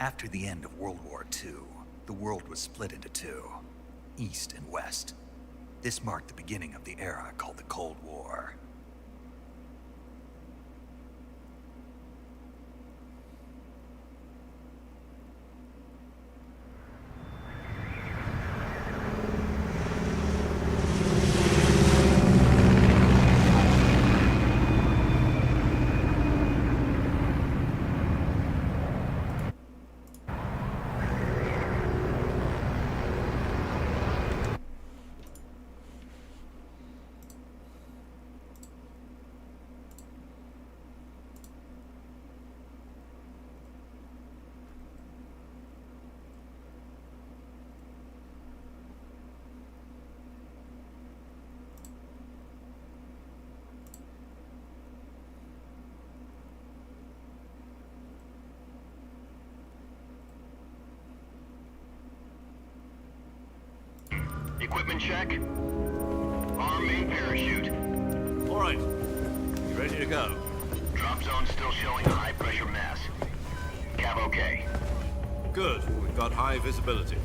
After the end of World War II, the world was split into two, East and West. This marked the beginning of the era called the Cold War. Equipment check. Arm main parachute. All right. You ready to go? Drop zone still showing a high pressure mass. Cav okay. Good. We've got high visibility.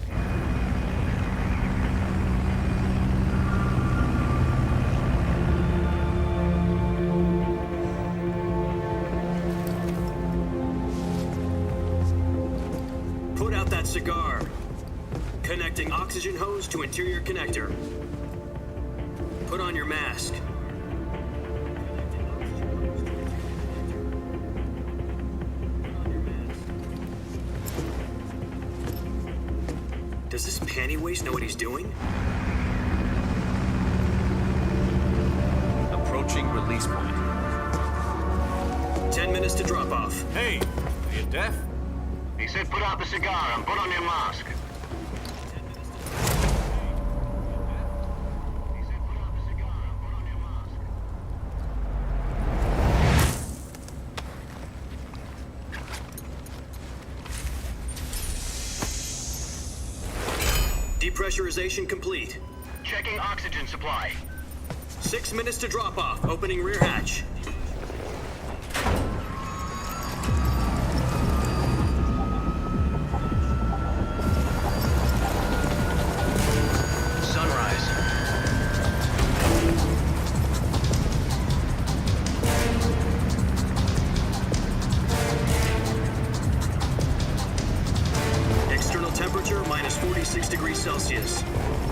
Put out that cigar. Connecting oxygen hose to interior connector. Put on your mask. Does this panty waste know what he's doing? Approaching release point. 10 minutes to drop off. Hey, are you deaf? He said put out the cigar and put on your mask. Depressurization complete. Checking oxygen supply. 6 minutes to drop off. Opening rear hatch. Sunrise. External temperature minus 46 degrees Celsius.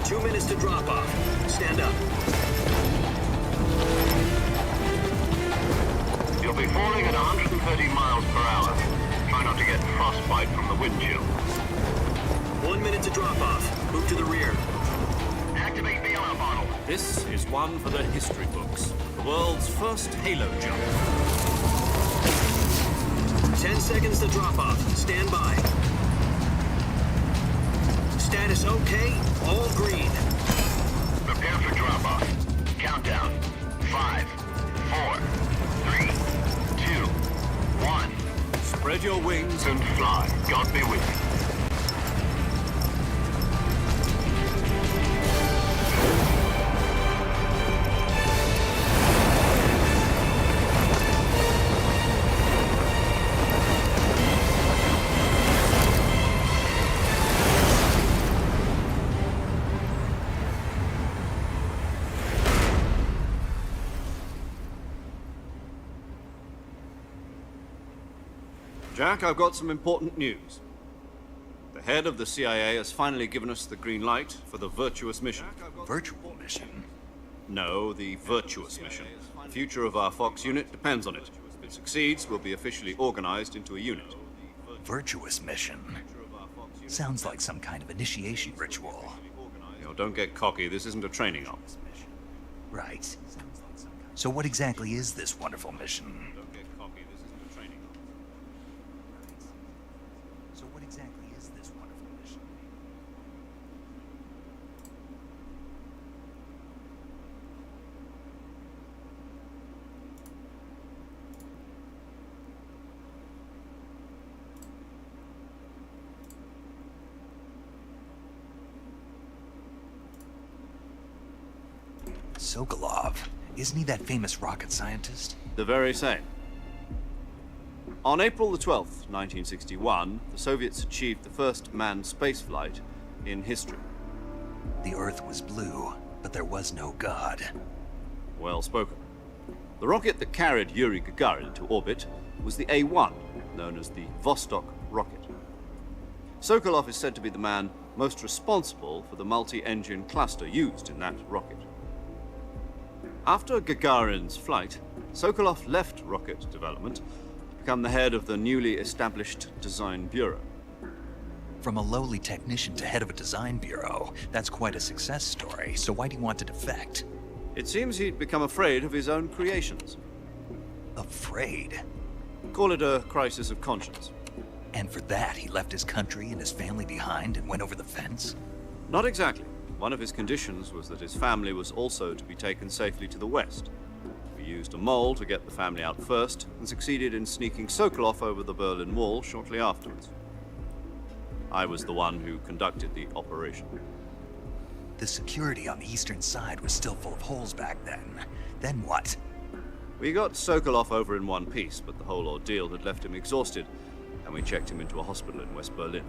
2 minutes to drop off. Stand up. You'll be falling at 130 miles per hour. Try not to get frostbite from the wind chill. 1 minute to drop off. Move to the rear. Activate the alarm bottle. This is one for the history books. The world's first halo jump. 10 seconds to drop off. Stand by. Status okay. All green. Prepare for drop-off. Countdown. 5, 4, 3, 2, 1. Spread your wings And fly. God be with you. Jack, I've got some important news. The head of the CIA has finally given us the green light for the virtuous mission. Virtual mission? No, the virtuous mission. The future of our Fox unit depends on it. If it succeeds, we'll be officially organized into a unit. Virtuous mission? Sounds like some kind of initiation ritual. You know, don't get cocky. This isn't a training op. Right. So what exactly is this wonderful mission? Don't get cocky. This isn't a training op. So what exactly is this wonderful mission? Sokolov. Isn't he that famous rocket scientist? The very same. On April the 12th, 1961, the Soviets achieved the first manned spaceflight in history. The Earth was blue, but there was no God. Well spoken. The rocket that carried Yuri Gagarin into orbit was the A-1, known as the Vostok rocket. Sokolov is said to be the man most responsible for the multi-engine cluster used in that rocket. After Gagarin's flight, Sokolov left rocket development to become the head of the newly established Design Bureau. From a lowly technician to head of a design bureau, that's quite a success story, so why do you want to defect? It seems he'd become afraid of his own creations. Afraid? Call it a crisis of conscience. And for that, he left his country and his family behind and went over the fence? Not exactly. One of his conditions was that his family was also to be taken safely to the west. We used a mole to get the family out first, and succeeded in sneaking Sokolov over the Berlin Wall shortly afterwards. I was the one who conducted the operation. The security on the eastern side was still full of holes back then. Then what? We got Sokolov over in one piece, but the whole ordeal had left him exhausted, and we checked him into a hospital in West Berlin.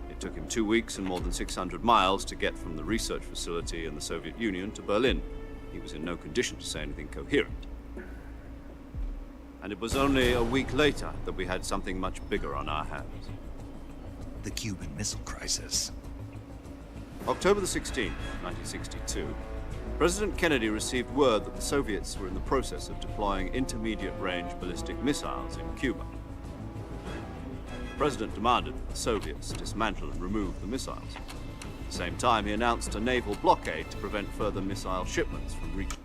It took him 2 weeks and more than 600 miles to get from the research facility in the Soviet Union to Berlin. He was in no condition to say anything coherent. And it was only a week later that we had something much bigger on our hands. The Cuban Missile Crisis. October the 16th, 1962, President Kennedy received word that the Soviets were in the process of deploying intermediate-range ballistic missiles in Cuba. The President demanded that the Soviets dismantle and remove the missiles. At the same time, he announced a naval blockade to prevent further missile shipments from reaching.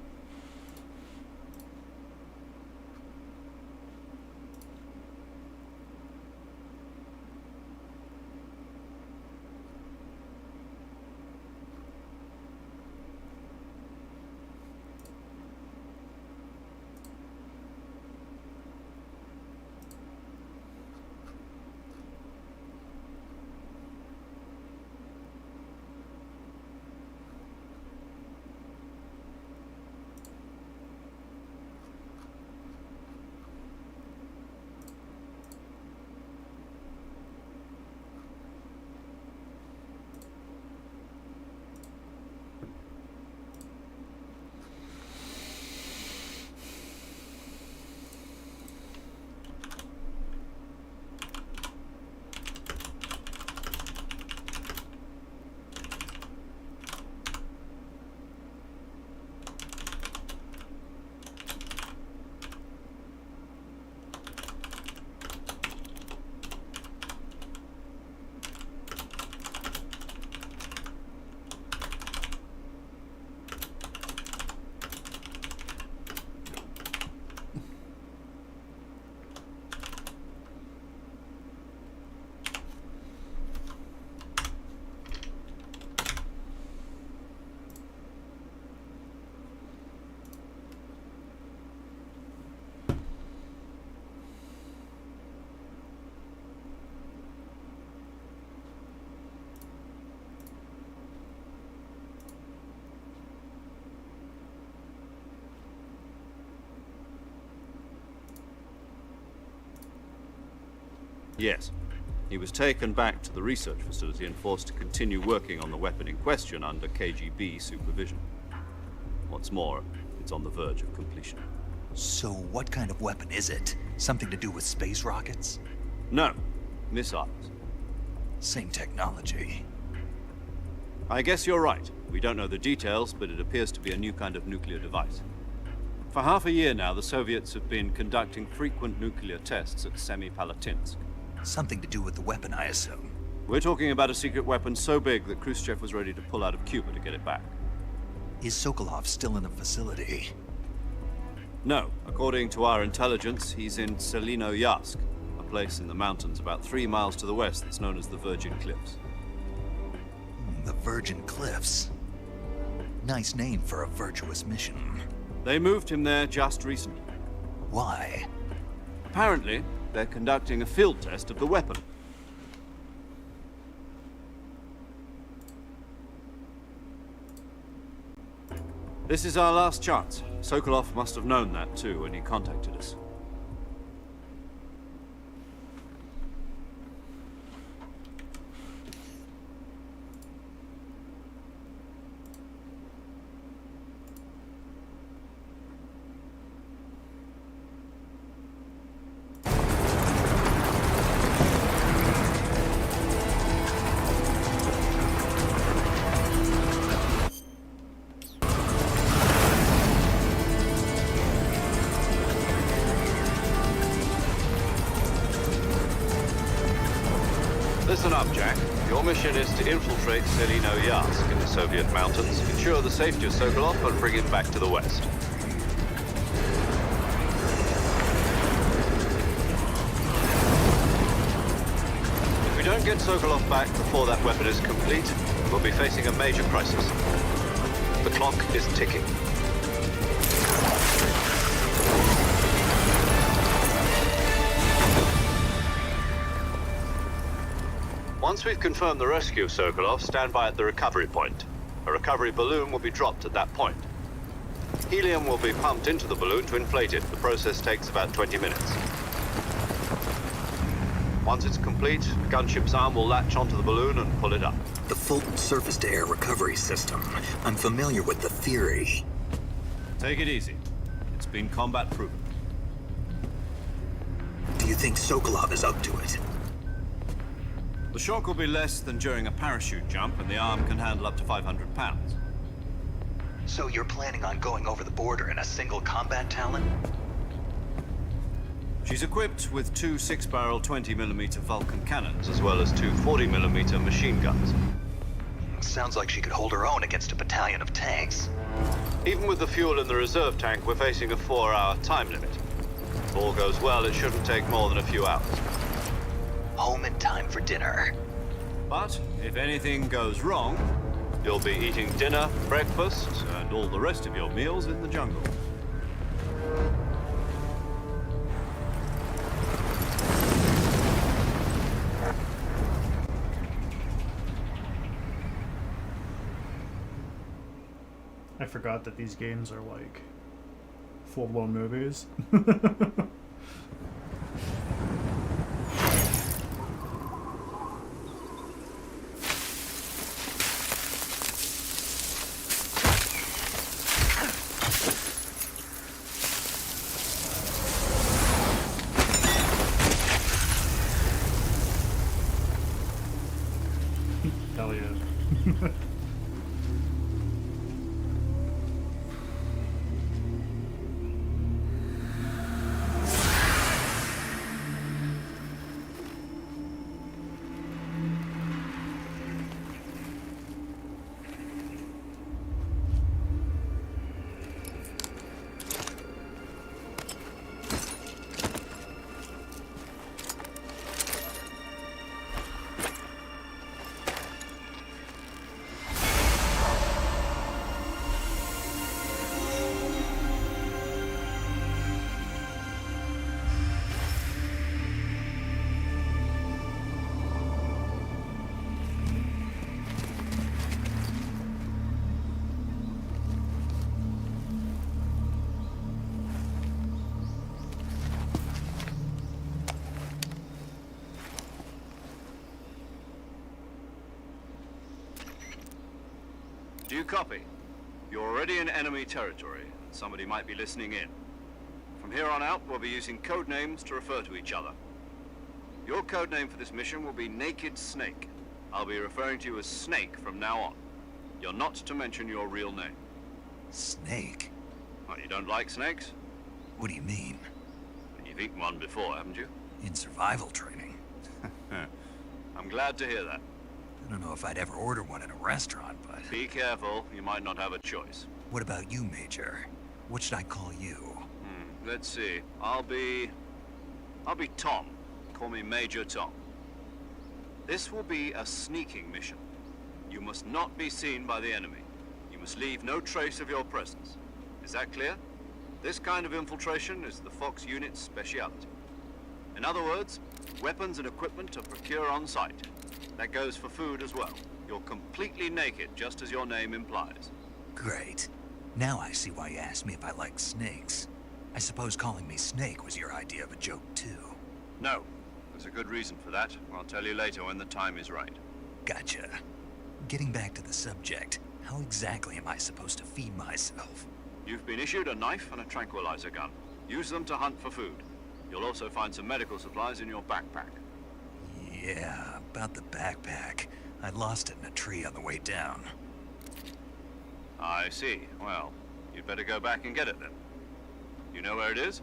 Yes. He was taken back to the research facility and forced to continue working on the weapon in question under KGB supervision. What's more, it's on the verge of completion. So what kind of weapon is it? Something to do with space rockets? No. Missiles. Same technology. I guess you're right. We don't know the details, but it appears to be a new kind of nuclear device. For half a year now, the Soviets have been conducting frequent nuclear tests at Semipalatinsk. Something to do with the weapon, I assume. We're talking about a secret weapon so big that Khrushchev was ready to pull out of Cuba to get it back. Is Sokolov still in the facility? No. According to our intelligence, he's in Selinoyarsk, a place in the mountains about 3 miles to the west that's known as the Virgin Cliffs. The Virgin Cliffs. Nice name for a virtuous mission. They moved him there just recently. Why? Apparently, they're conducting a field test of the weapon. This is our last chance. Sokolov must have known that too when he contacted us. Listen up, Jack. Your mission is to infiltrate Selino-Yarsk in the Soviet mountains, ensure the safety of Sokolov, and bring him back to the west. If we don't get Sokolov back before that weapon is complete, we'll be facing a major crisis. The clock is ticking. Once we've confirmed the rescue of Sokolov, stand by at the recovery point. A recovery balloon will be dropped at that point. Helium will be pumped into the balloon to inflate it. The process takes about 20 minutes. Once it's complete, the gunship's arm will latch onto the balloon and pull it up. The Fulton surface-to-air recovery system. I'm familiar with the theory. Take it easy. It's been combat proven. Do you think Sokolov is up to it? The shock will be less than during a parachute jump, and the arm can handle up to 500 pounds. So you're planning on going over the border in a single combat Talon? She's equipped with two 6-barrel 20mm Vulcan cannons, as well as two 40mm machine guns. Sounds like she could hold her own against a battalion of tanks. Even with the fuel in the reserve tank, we're facing a 4-hour time limit. If all goes well, it shouldn't take more than a few hours. Home in time for dinner. But if anything goes wrong, you'll be eating dinner, breakfast, and all the rest of your meals in the jungle. I forgot that these games are like full-blown movies. Hell yeah. Do you copy? You're already in enemy territory, and somebody might be listening in. From here on out, we'll be using code names to refer to each other. Your code name for this mission will be Naked Snake. I'll be referring to you as Snake from now on. You're not to mention your real name. Snake? What, you don't like snakes? What do you mean? You've eaten one before, haven't you? In survival training? I'm glad to hear that. I don't know if I'd ever order one in a restaurant, but... Be careful, you might not have a choice. What about you, Major? What should I call you? Let's see. I'll be Tom. Call me Major Tom. This will be a sneaking mission. You must not be seen by the enemy. You must leave no trace of your presence. Is that clear? This kind of infiltration is the Fox unit's speciality. In other words, weapons and equipment are procured on site. That goes for food as well. You're completely naked, just as your name implies. Great. Now I see why you asked me if I like snakes. I suppose calling me Snake was your idea of a joke, too. No. There's a good reason for that. I'll tell you later when the time is right. Gotcha. Getting back to the subject, how exactly am I supposed to feed myself? You've been issued a knife and a tranquilizer gun. Use them to hunt for food. You'll also find some medical supplies in your backpack. Yeah, about the backpack. I lost it in a tree on the way down. I see. Well, you'd better go back and get it then. You know where it is?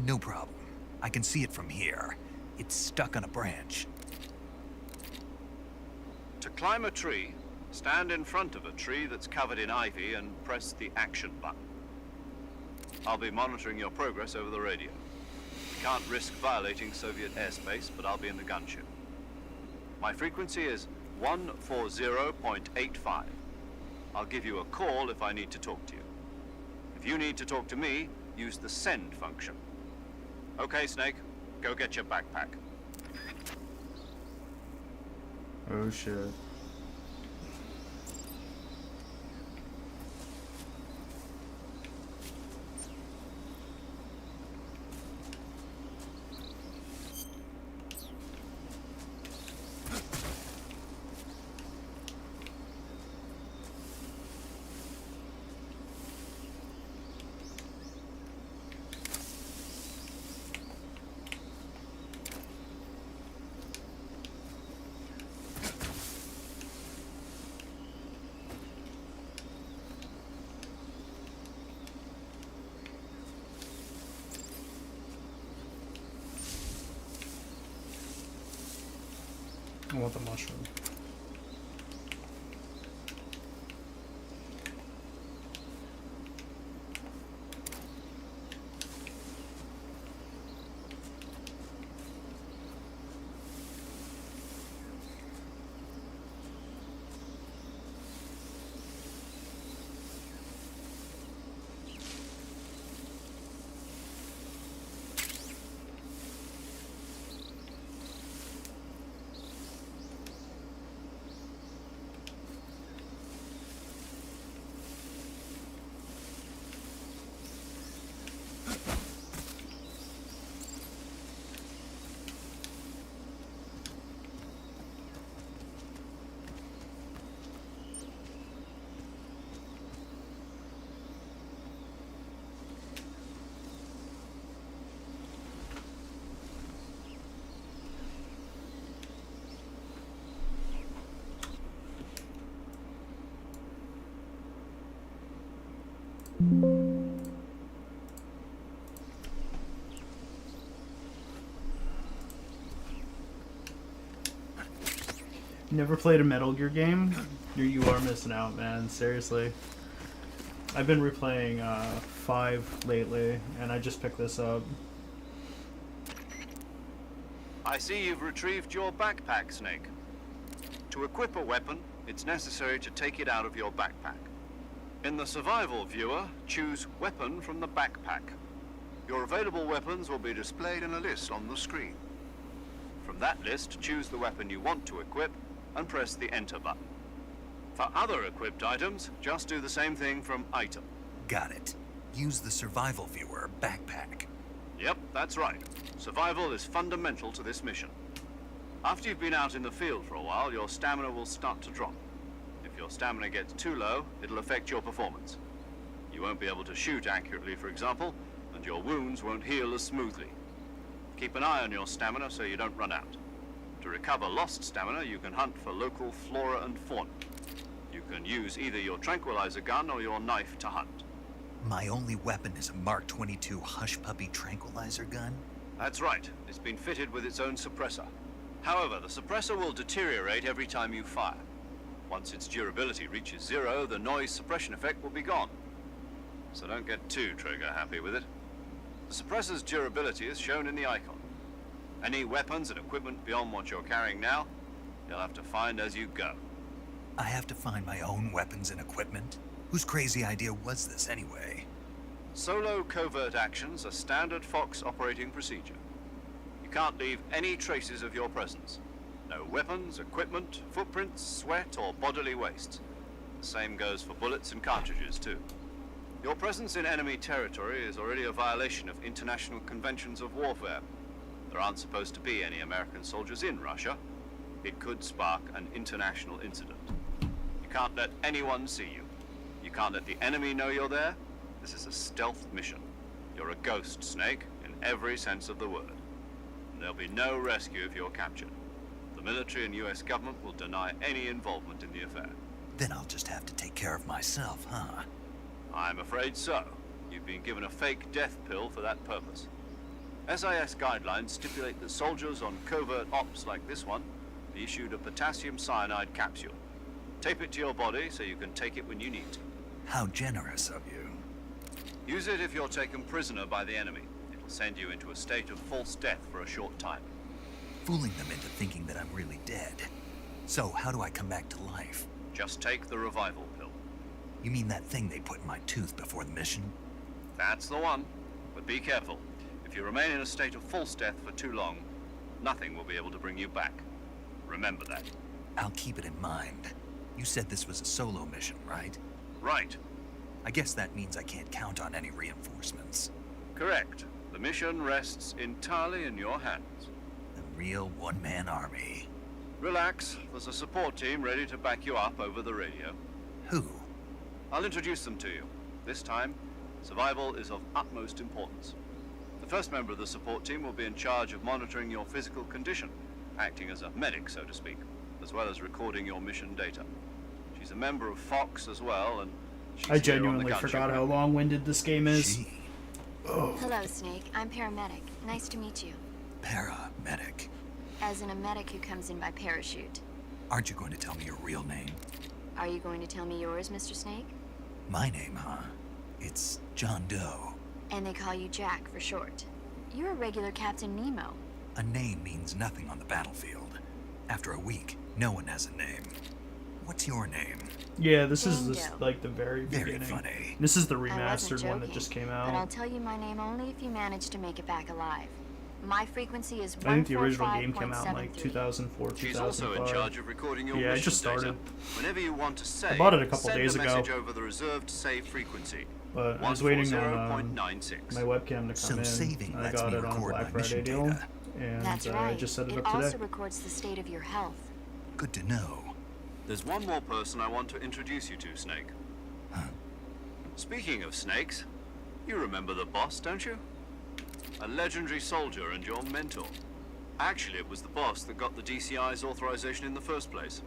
No problem. I can see it from here. It's stuck on a branch. To climb a tree, stand in front of a tree that's covered in ivy and press the action button. I'll be monitoring your progress over the radio. We can't risk violating Soviet airspace, but I'll be in the gunship. My frequency is 140.85. I'll give you a call if I need to talk to you. If you need to talk to me, use the send function. Okay, Snake, go get your backpack. Oh shit. I want the mushroom. Never played a Metal Gear game? You are missing out, man. Seriously. I've been replaying 5 lately, and I just picked this up. I see you've retrieved your backpack, Snake. To equip a weapon, it's necessary to take it out of your backpack. In the survival viewer, choose Weapon from the backpack. Your available weapons will be displayed in a list on the screen. From that list, choose the weapon you want to equip and press the Enter button. For other equipped items, just do the same thing from Item. Got it. Use the survival viewer backpack. Yep, that's right. Survival is fundamental to this mission. After you've been out in the field for a while, your stamina will start to drop. If your stamina gets too low, it'll affect your performance. You won't be able to shoot accurately, for example, and your wounds won't heal as smoothly. Keep an eye on your stamina so you don't run out. To recover lost stamina, you can hunt for local flora and fauna. You can use either your tranquilizer gun or your knife to hunt. My only weapon is a Mark 22 Hush Puppy tranquilizer gun? That's right. It's been fitted with its own suppressor. However, the suppressor will deteriorate every time you fire. Once its durability reaches 0, the noise suppression effect will be gone. So don't get too trigger happy with it. The suppressor's durability is shown in the icon. Any weapons and equipment beyond what you're carrying now, you'll have to find as you go. I have to find my own weapons and equipment? Whose crazy idea was this anyway? Solo covert actions are standard Fox operating procedure. You can't leave any traces of your presence. No weapons, equipment, footprints, sweat, or bodily waste. The same goes for bullets and cartridges, too. Your presence in enemy territory is already a violation of international conventions of warfare. There aren't supposed to be any American soldiers in Russia. It could spark an international incident. You can't let anyone see you. You can't let the enemy know you're there. This is a stealth mission. You're a ghost, Snake, in every sense of the word. And there'll be no rescue if you're captured. The military and US government will deny any involvement in the affair. Then I'll just have to take care of myself, huh? I'm afraid so. You've been given a fake death pill for that purpose. SIS guidelines stipulate that soldiers on covert ops like this one be issued a potassium cyanide capsule. Tape it to your body so you can take it when you need to. How generous of you. Use it if you're taken prisoner by the enemy. It'll send you into a state of false death for a short time. Fooling them into thinking that I'm really dead. So, how do I come back to life? Just take the revival pill. You mean that thing they put in my tooth before the mission? That's the one. But be careful. If you remain in a state of false death for too long, nothing will be able to bring you back. Remember that. I'll keep it in mind. You said this was a solo mission, right? Right. I guess that means I can't count on any reinforcements. Correct. The mission rests entirely in your hands. A real one-man army. Relax. There's a support team ready to back you up over the radio. Who? I'll introduce them to you. This time, survival is of utmost importance. The first member of the support team will be in charge of monitoring your physical condition, acting as a medic, so to speak, as well as recording your mission data. She's a member of Fox as well, and she's I here on the genuinely gun forgot ship. how long-winded this game is. She. Hello, Snake. I'm paramedic. Nice to meet you. Paramedic. As in a medic who comes in by parachute. Aren't you going to tell me your real name? Are you going to tell me yours, Mr. Snake? My name, huh? It's John Doe. And they call you Jack for short. You're a regular Captain Nemo. A name means nothing on the battlefield. After a week, no one has a name. What's your name? Yeah, this is Bingo. Like the very Very beginning. funny. This is the I wasn't remastered one that joking, just came But I'll out. tell you my name only if you manage to make it back alive. My frequency is I think the original game came out in like 145.73. 2004, 2005. She's also in charge of recording your Yeah, I mission just started. data. Whenever you want to save, I bought it a couple send days a ago. message over the reserved save frequency. But I was waiting on 140.96. my webcam to So come in. saving and I lets got me it on a record Black my Friday mission deal, data. and That's I right. just set it It up also today. records the state of your health. Good to know. There's one more person I want to introduce you to, Snake. Speaking of snakes, you remember the boss, don't you? A legendary soldier and your mentor. Actually, it was the boss that got the DCI's authorization in the first place.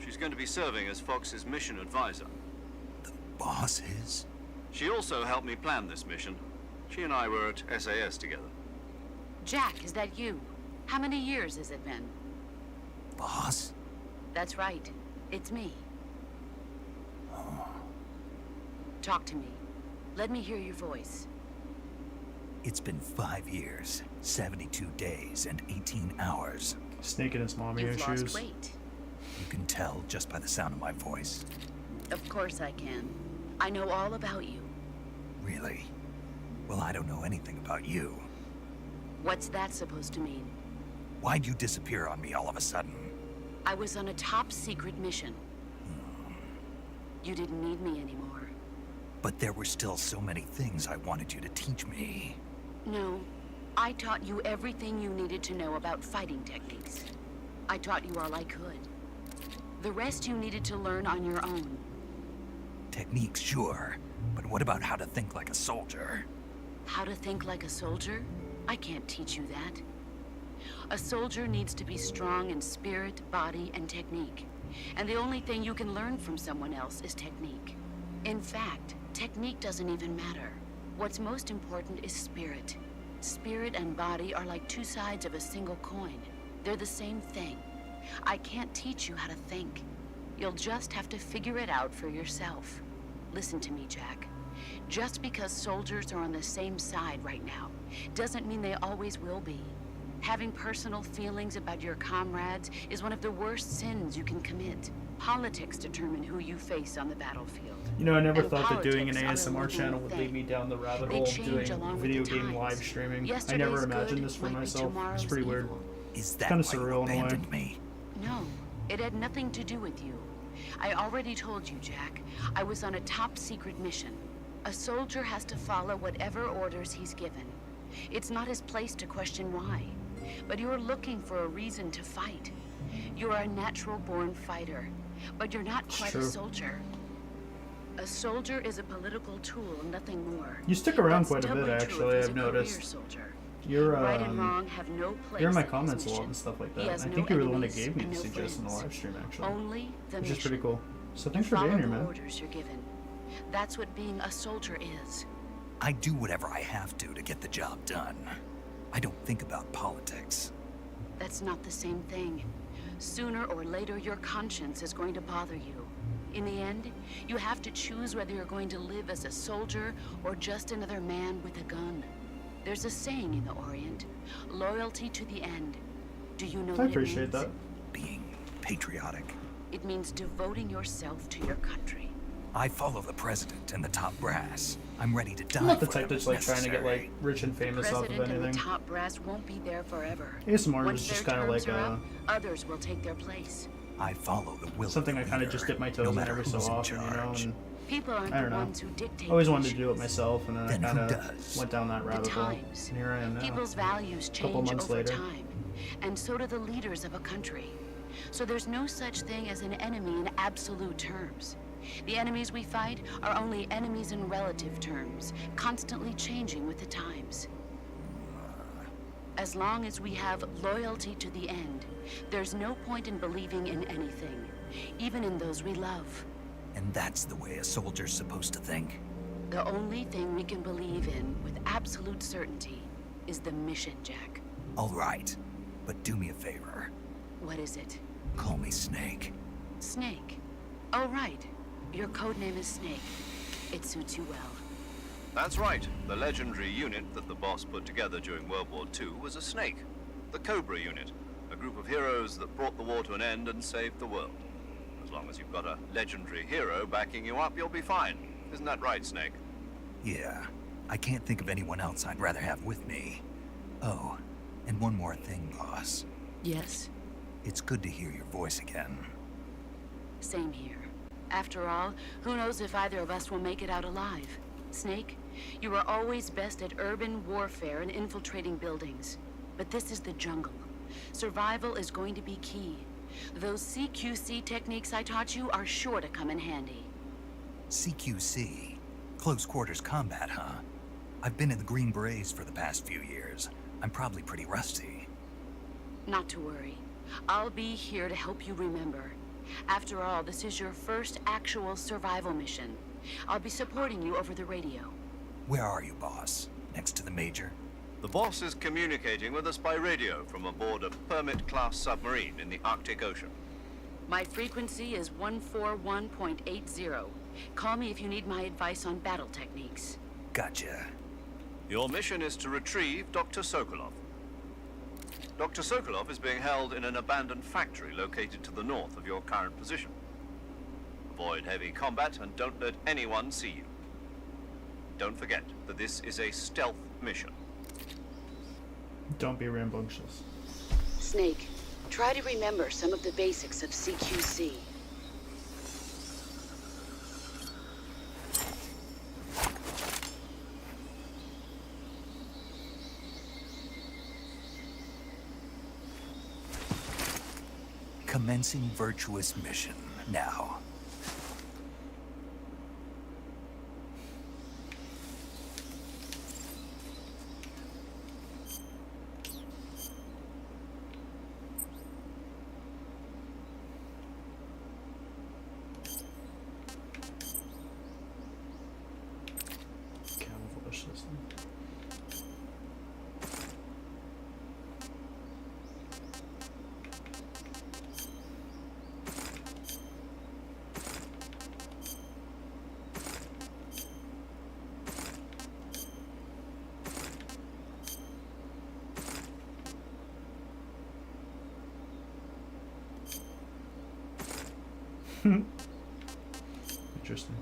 She's going to be serving as Fox's mission advisor. The boss is? She also helped me plan this mission. She and I were at SAS together. Jack, is that you? How many years has it been? Boss? That's right. It's me. Talk to me. Let me hear your voice. It's been 5 years, 72 days, and 18 hours. Snake and his mommy You've issues. lost weight. You can tell just by the sound of my voice. Of course I can. I know all about you. Really? Well, I don't know anything about you. What's that supposed to mean? Why'd you disappear on me all of a sudden? I was on a top secret mission. You didn't need me anymore. But there were still so many things I wanted you to teach me. No. I taught you everything you needed to know about fighting techniques. I taught you all I could. The rest you needed to learn on your own. Techniques, sure. But what about how to think like a soldier? How to think like a soldier? I can't teach you that. A soldier needs to be strong in spirit, body, and technique. And the only thing you can learn from someone else is technique. In fact, technique doesn't even matter. What's most important is spirit. Spirit and body are like two sides of a single coin. They're the same thing. I can't teach you how to think. You'll just have to figure it out for yourself. Listen to me, Jack. Just because soldiers are on the same side right now doesn't mean they always will be. Having personal feelings about your comrades is one of the worst sins you can commit. Politics determine who you face on the battlefield. You know, I never And thought that doing an politics are a ASMR living channel would lead thing. me down the rabbit They hole of change doing along with video the game times. live streaming. I Yesterday's never imagined good this for might be myself. It's tomorrow's pretty weird. evil. Is that kinda why you surreal in a way. abandoned me? No, it had nothing to do with you. I already told you, Jack. I was on a top secret mission. A soldier has to follow whatever orders he's given. It's not his place to question why. But you're looking for a reason to fight. You're a natural-born fighter, but you're not quite a true. soldier. A soldier is a political tool, nothing more. You stick around What's quite a bit, doubly true actually, if he's I've a career noticed. soldier. You're, Right and wrong have no place you're in my in his comments a lot mission. and stuff like He that. has I no think you were the one that enemies gave me and the no suggestion in the friends. live stream, actually. Only the Which mission. is pretty cool. So You thanks for follow being here, the man. orders you're given. That's what being a soldier is. I do whatever I have to get the job done. I don't think about politics. That's not the same thing. Sooner or later, your conscience is going to bother you. In the end, you have to choose whether you're going to live as a soldier or just another man with a gun. There's a saying in the Orient, loyalty to the end. Do you know I what appreciate it means? that. Being patriotic. It means devoting yourself to your country. I follow the president and the top brass. I'm ready to die. I'm not the for type that's whatever's like trying to get necessary. like rich and The famous off of president and the anything. top brass won't be there forever. ASMR Once is just their kind of terms like are up, others will take their place. I follow the will something I of the kind of leader, just dip my no toes in matter every so who's in often, you know. charge. And People aren't I the don't know. ones who dictate. I always wanted to do it missions. myself, and then I Then who kind of does? went down that The rabbit hole. times. And here I am now. People's values Couple change months over later. time, and so do the leaders of a country. So there's no such thing as an enemy in absolute terms. The enemies we fight are only enemies in relative terms, constantly changing with the times. As long as we have loyalty to the end, there's no point in believing in anything, even in those we love. And that's the way a soldier's supposed to think. The only thing we can believe in with absolute certainty is the mission, Jack. All right, but do me a favor. What is it? Call me Snake. Snake. Oh, right. Your code name is Snake. It suits you well. That's right. The legendary unit that the boss put together during World War II was a snake. The Cobra unit. A group of heroes that brought the war to an end and saved the world. As long as you've got a legendary hero backing you up, you'll be fine. Isn't that right, Snake? Yeah, I can't think of anyone else I'd rather have with me. Oh, and one more thing, boss. Yes, It's good to hear your voice again. same here. After all, who knows if either of us will make it out alive? Snake, you were always best at urban warfare and infiltrating buildings. But this is the jungle. Survival is going to be key. Those CQC techniques I taught you are sure to come in handy. CQC? Close quarters combat, huh? I've been in the Green Berets for the past few years. I'm probably pretty rusty. Not to worry. I'll be here to help you remember. After all, this is your first actual survival mission. I'll be supporting you over the radio. Where are you, boss? Next to the Major? The boss is communicating with us by radio from aboard a Permit-class submarine in the Arctic Ocean. My frequency is 141.80. Call me if you need my advice on battle techniques. Gotcha. Your mission is to retrieve Dr. Sokolov. Dr. Sokolov is being held in an abandoned factory located to the north of your current position. Avoid heavy combat and don't let anyone see you. Don't forget that this is a stealth mission. Don't be rambunctious. Snake, try to remember some of the basics of CQC. Commencing virtuous mission now. Camouflage system. Interesting.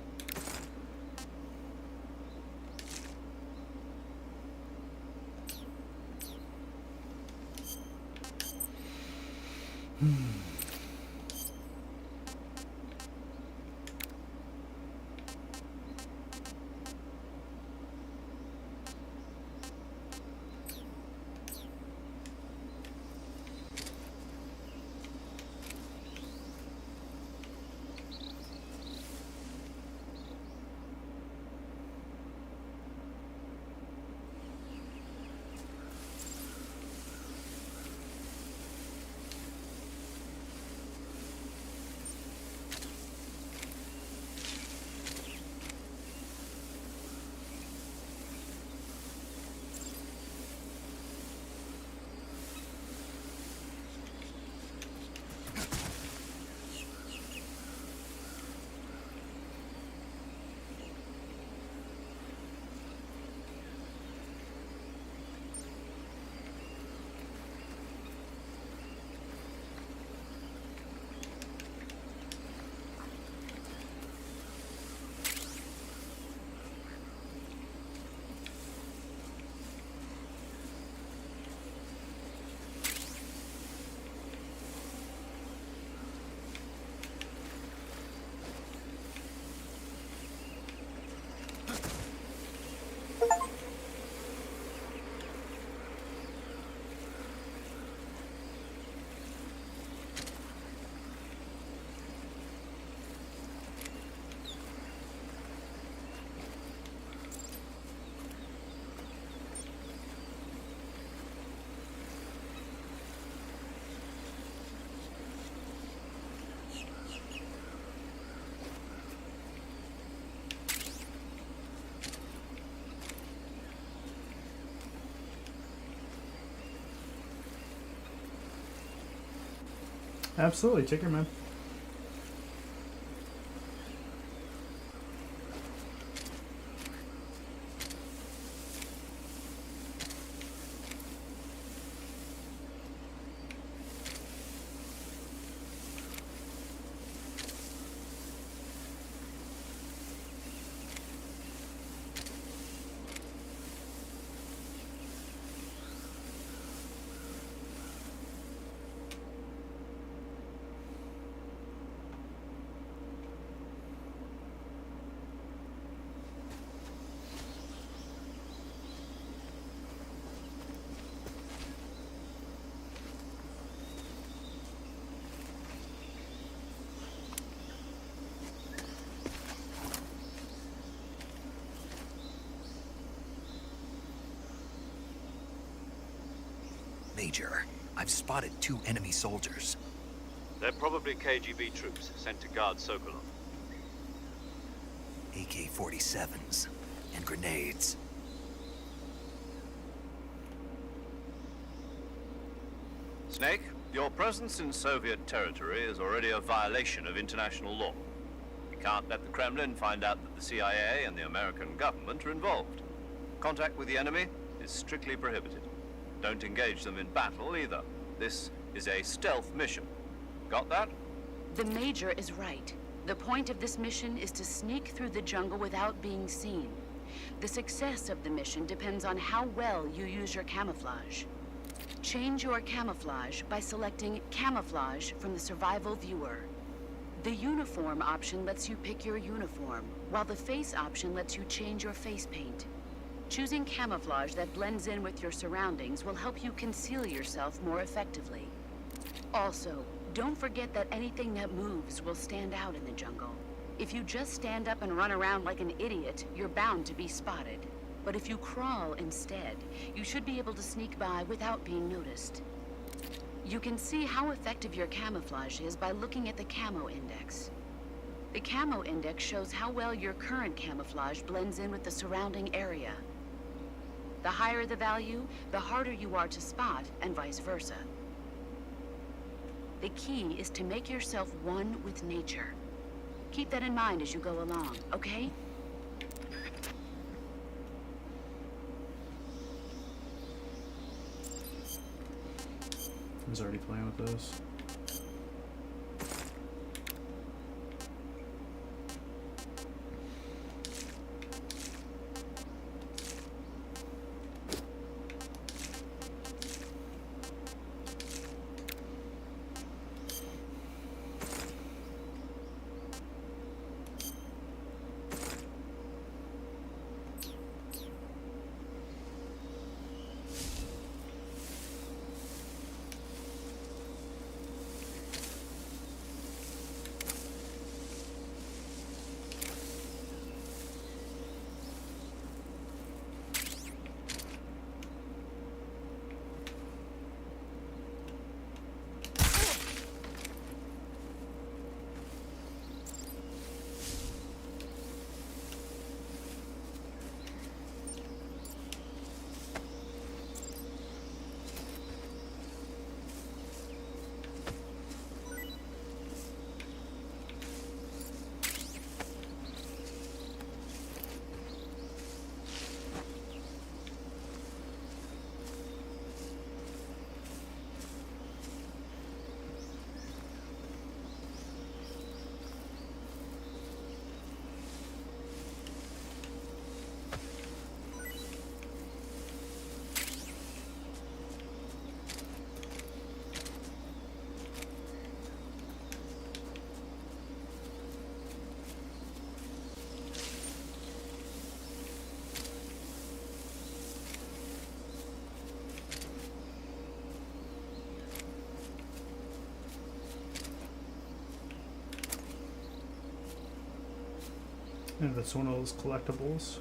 Absolutely. Take care, man. Major, I've spotted 2 enemy soldiers. They're probably KGB troops sent to guard Sokolov. AK-47s and grenades. Snake, your presence in Soviet territory is already a violation of international law. You can't let the Kremlin find out that the CIA and the American government are involved. Contact with the enemy is strictly prohibited. Don't engage them in battle either. This is a stealth mission. Got that? The Major is right. The point of this mission is to sneak through the jungle without being seen. The success of the mission depends on how well you use your camouflage. Change your camouflage by selecting Camouflage from the Survival Viewer. The Uniform option lets you pick your uniform, while the Face option lets you change your face paint. Choosing camouflage that blends in with your surroundings will help you conceal yourself more effectively. Also, don't forget that anything that moves will stand out in the jungle. If you just stand up and run around like an idiot, you're bound to be spotted. But if you crawl instead, you should be able to sneak by without being noticed. You can see how effective your camouflage is by looking at the Camo Index. The Camo Index shows how well your current camouflage blends in with the surrounding area. The higher the value, the harder you are to spot, and vice versa. The key is to make yourself one with nature. Keep that in mind as you go along, okay? I was already playing with those. And that's one of those collectibles.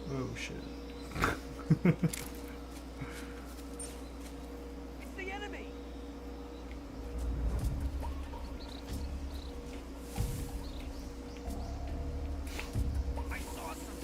Oh shit. It's the enemy! I saw some.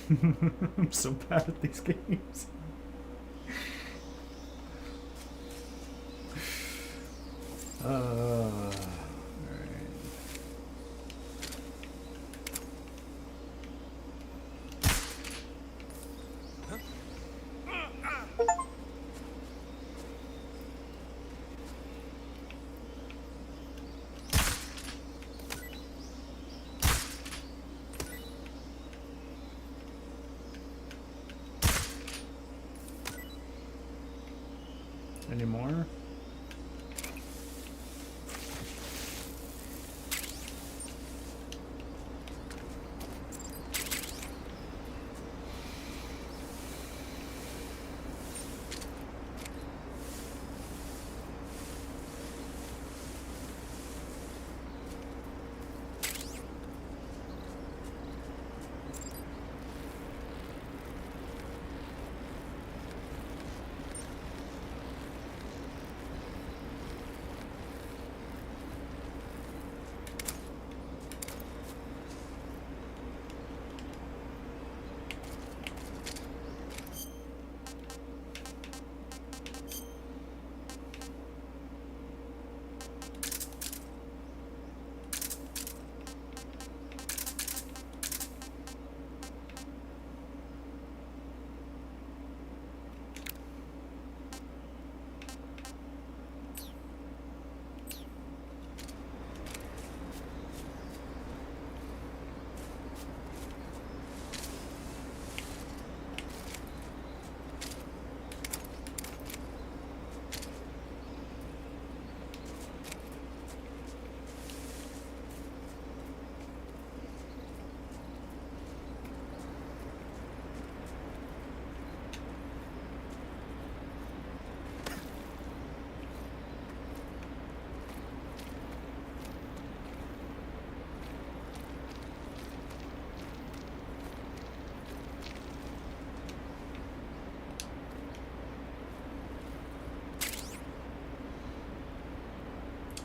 I'm so bad at these games. Alright. Any more?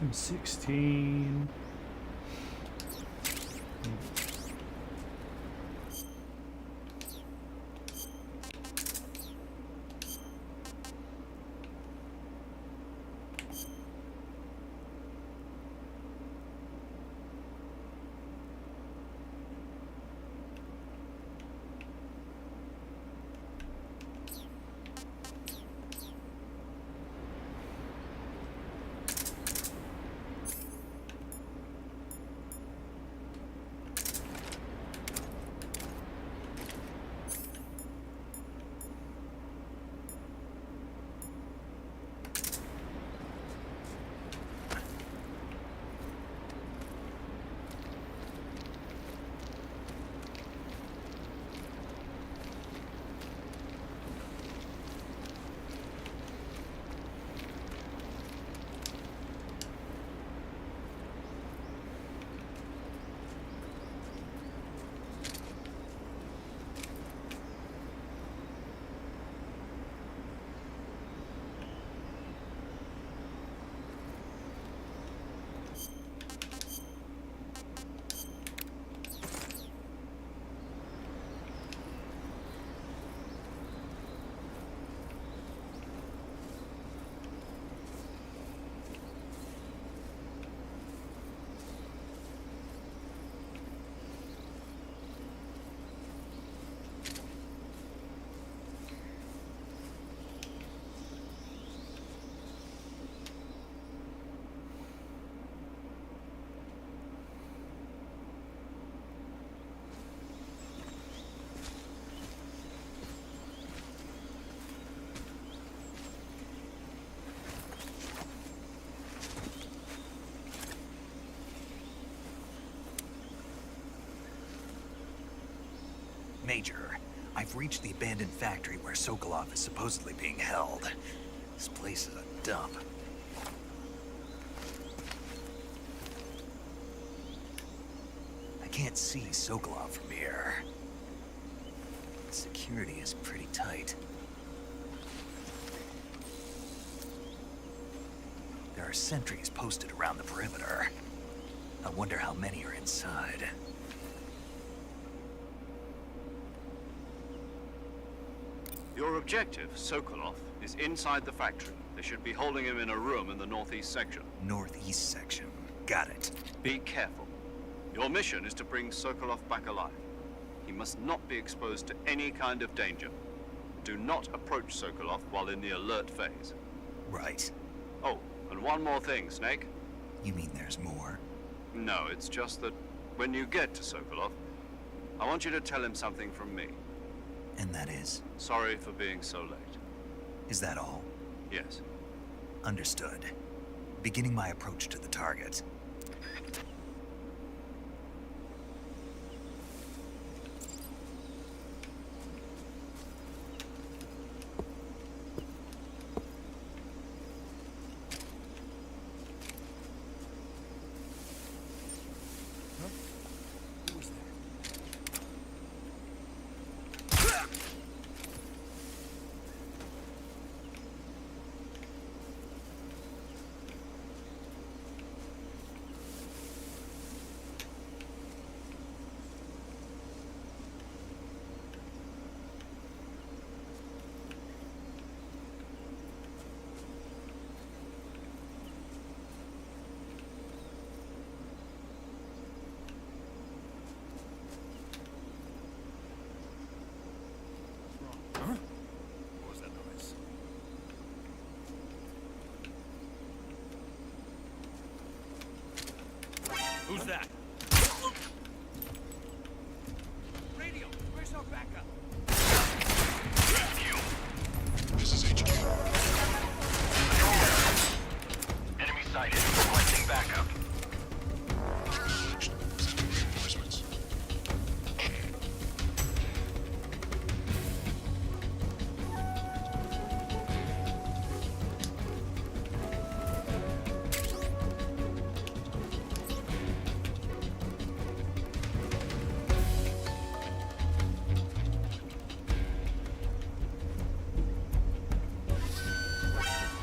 I'm 16. Major, I've reached the abandoned factory where Sokolov is supposedly being held. This place is a dump. I can't see Sokolov from here. Security is pretty tight. There are sentries posted around the perimeter. I wonder how many are inside. Your objective, Sokolov, is inside the factory. They should be holding him in a room in the northeast section. Northeast section. Got it. Be careful. Your mission is to bring Sokolov back alive. He must not be exposed to any kind of danger. Do not approach Sokolov while in the alert phase. Right. Oh, and one more thing, Snake. You mean there's more? No, it's just that when you get to Sokolov, I want you to tell him something from me. And that is? Sorry for being so late. Is that all? Yes. Understood. Beginning my approach to the target. What was that noise? Who's that? Radio, where's our backup? This is HQ. Enemy sighted. Requesting backup. Sending reinforcements.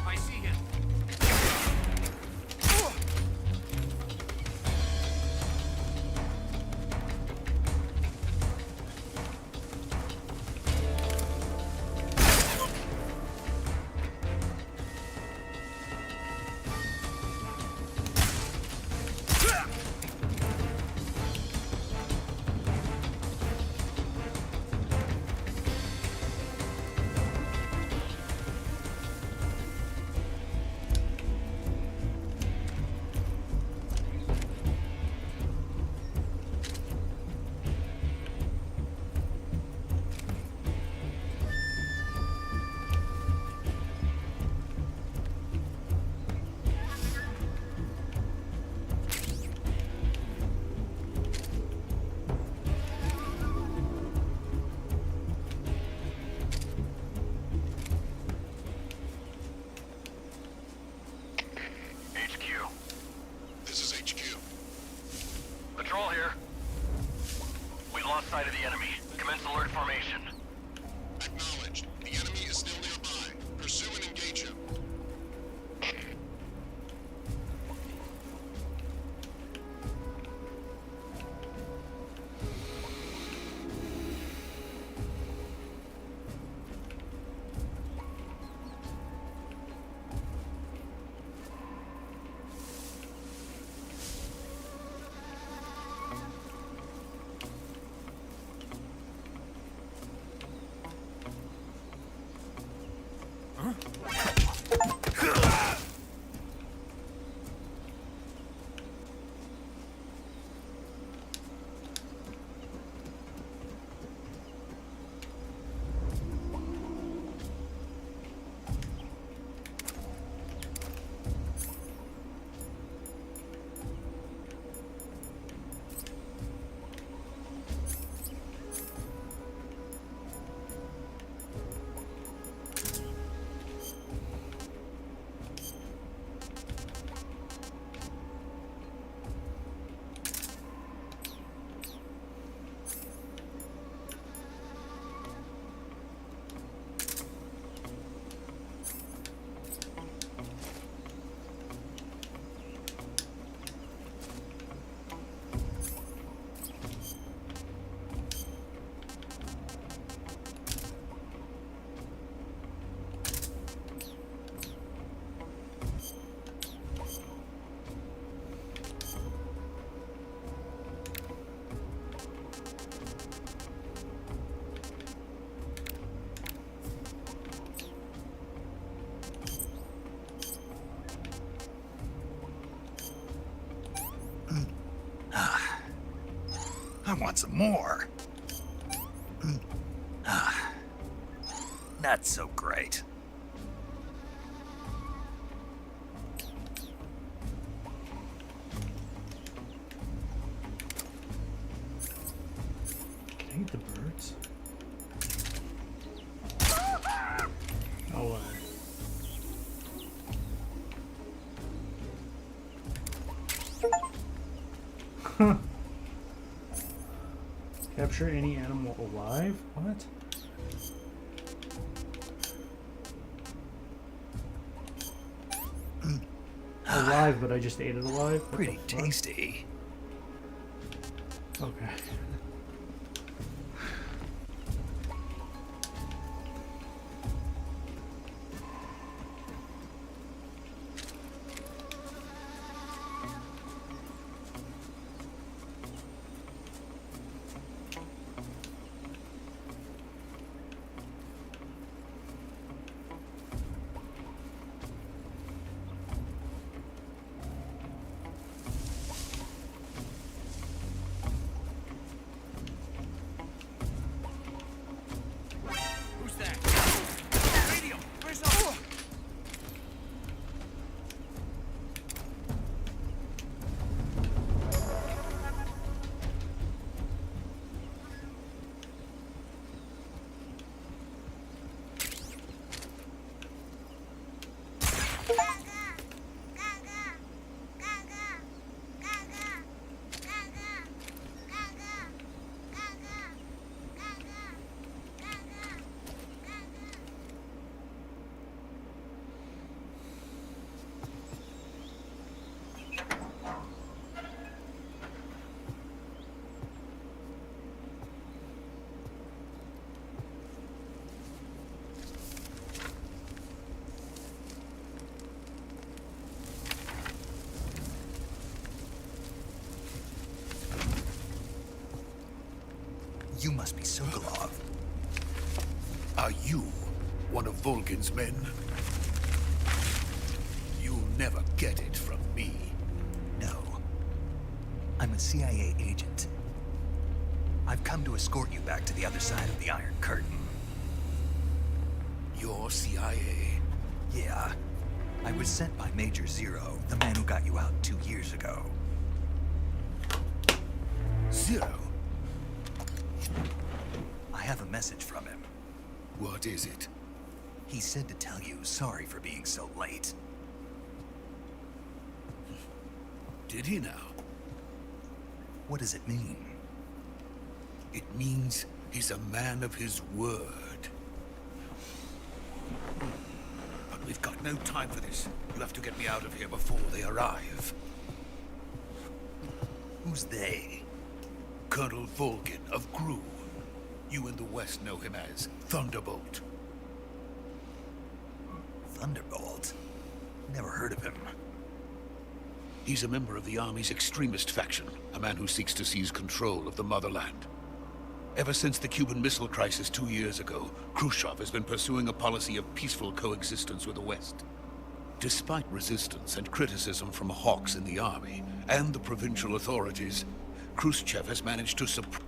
I see him. HQ. This is HQ. Patrol here. We lost sight of the enemy. Commence alert formation. Acknowledged. The enemy is still nearby. Pursue and engage him. I want some more. Not so great. Can I eat the birds? No way. Capture any animal alive? What? Alive, but I just ate it alive? What Pretty the fuck? tasty. Okay. Who's that? Radio, where's our... You must be Sokolov. Are you one of Volgin's men? You'll never get it from me. No. I'm a CIA agent. I've come to escort you back to the other side of the Iron Curtain. You're CIA? Yeah. I was sent by Major Zero, the man who got you out 2 years ago. Zero? I have a message from him. What is it? He said to tell you sorry for being so late. Did he now? What does it mean? It means he's a man of his word. But we've got no time for this. You have to get me out of here before they arrive. Who's they? Colonel Volgin of Gru. You in the West know him as Thunderbolt. Thunderbolt? Never heard of him. He's a member of the Army's extremist faction, a man who seeks to seize control of the motherland. Ever since the Cuban Missile Crisis 2 years ago, Khrushchev has been pursuing a policy of peaceful coexistence with the West. Despite resistance and criticism from hawks in the Army and the provincial authorities, Khrushchev has managed to suppress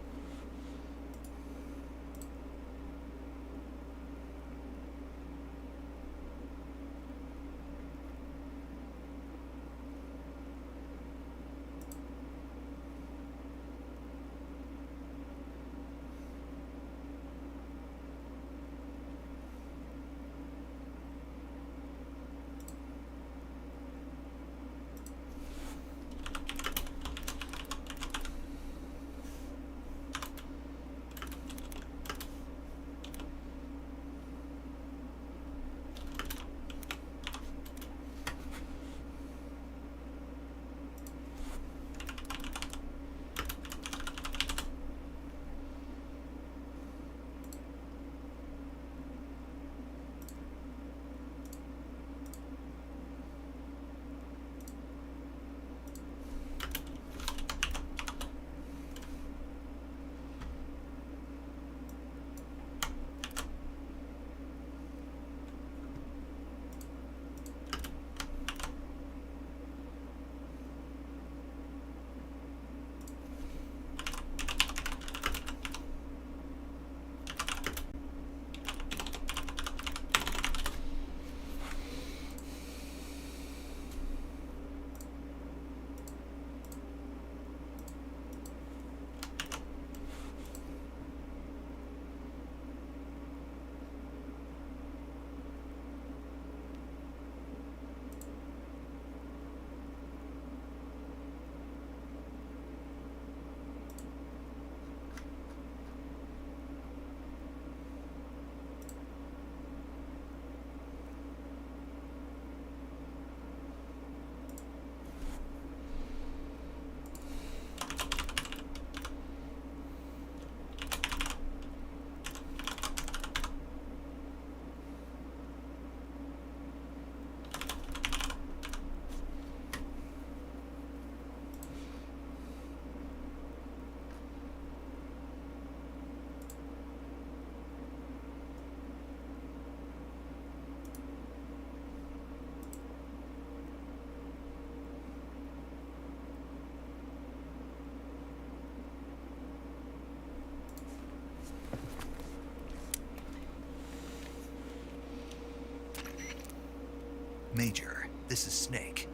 Major, this is Snake.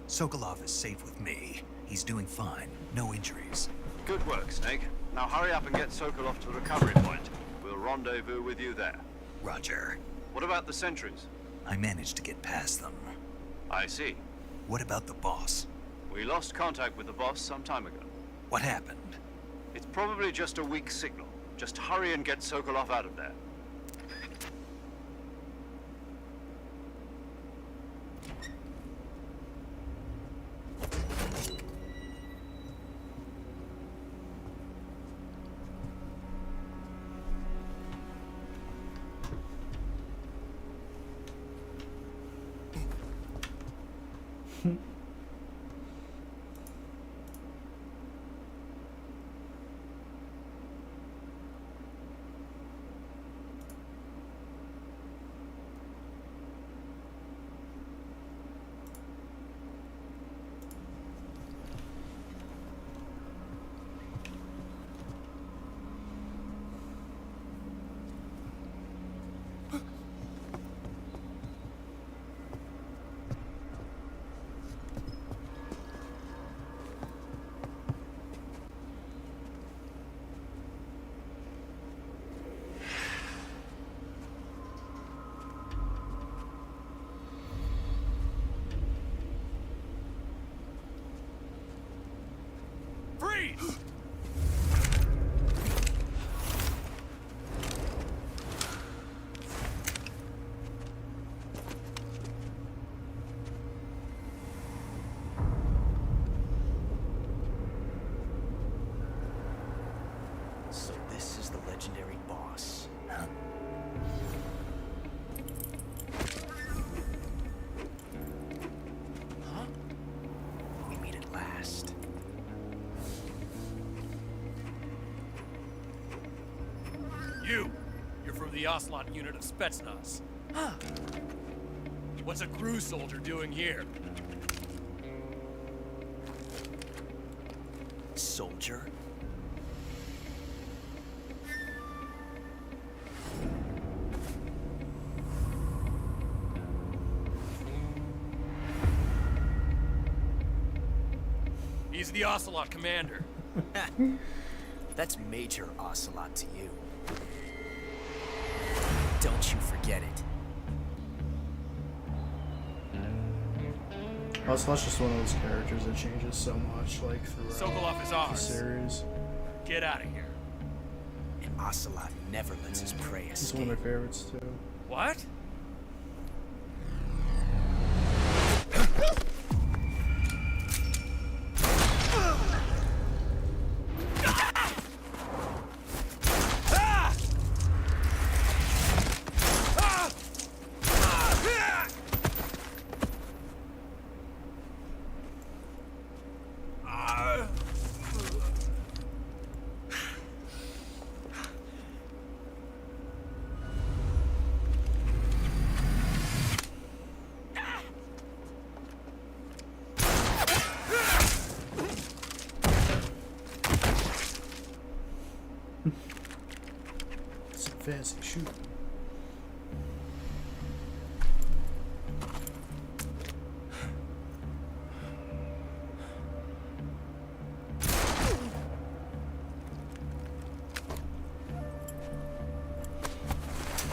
Sokolov is safe with me. He's doing fine. No injuries. Good work, Snake. Now hurry up and get Sokolov to the recovery point. We'll rendezvous with you there. Roger. What about the sentries? I managed to get past them. I see. What about the boss? We lost contact with the boss some time ago. What happened? It's probably just a weak signal. Just hurry and get Sokolov out of there. Freeze! So this is the legendary boss. Huh? Huh? We meet at last. You're from the Ocelot unit of Spetsnaz. Huh. What's a crew soldier doing here? Soldier? He's the Ocelot commander. That's Major Ocelot to you. Don't you forget it. Ocelot's just one of those characters that changes so much, like, throughout Sokolov is the ours. series. Get out of here. And Ocelot never lets his prey He's escape. one of my favorites, too. What? Some fancy shooting.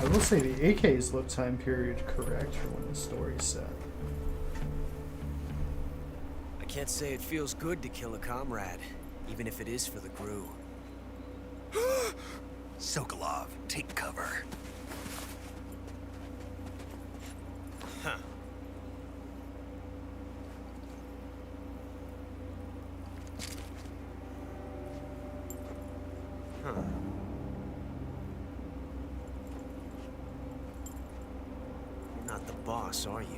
I will say the AKs look time period correct for when the story's set. I can't say it feels good to kill a comrade, even if it is for the crew. Sokolov, take cover. Huh. Huh. You're not the boss, are you?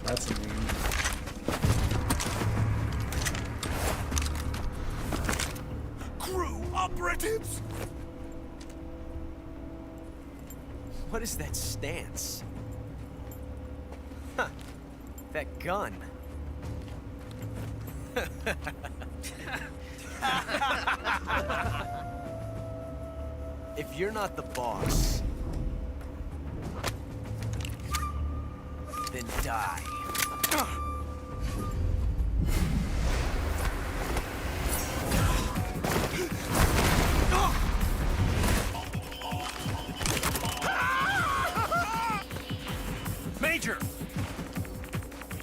That's a meme. Crew operatives! What is that stance? Huh. That gun. If you're not the boss, then die. Major!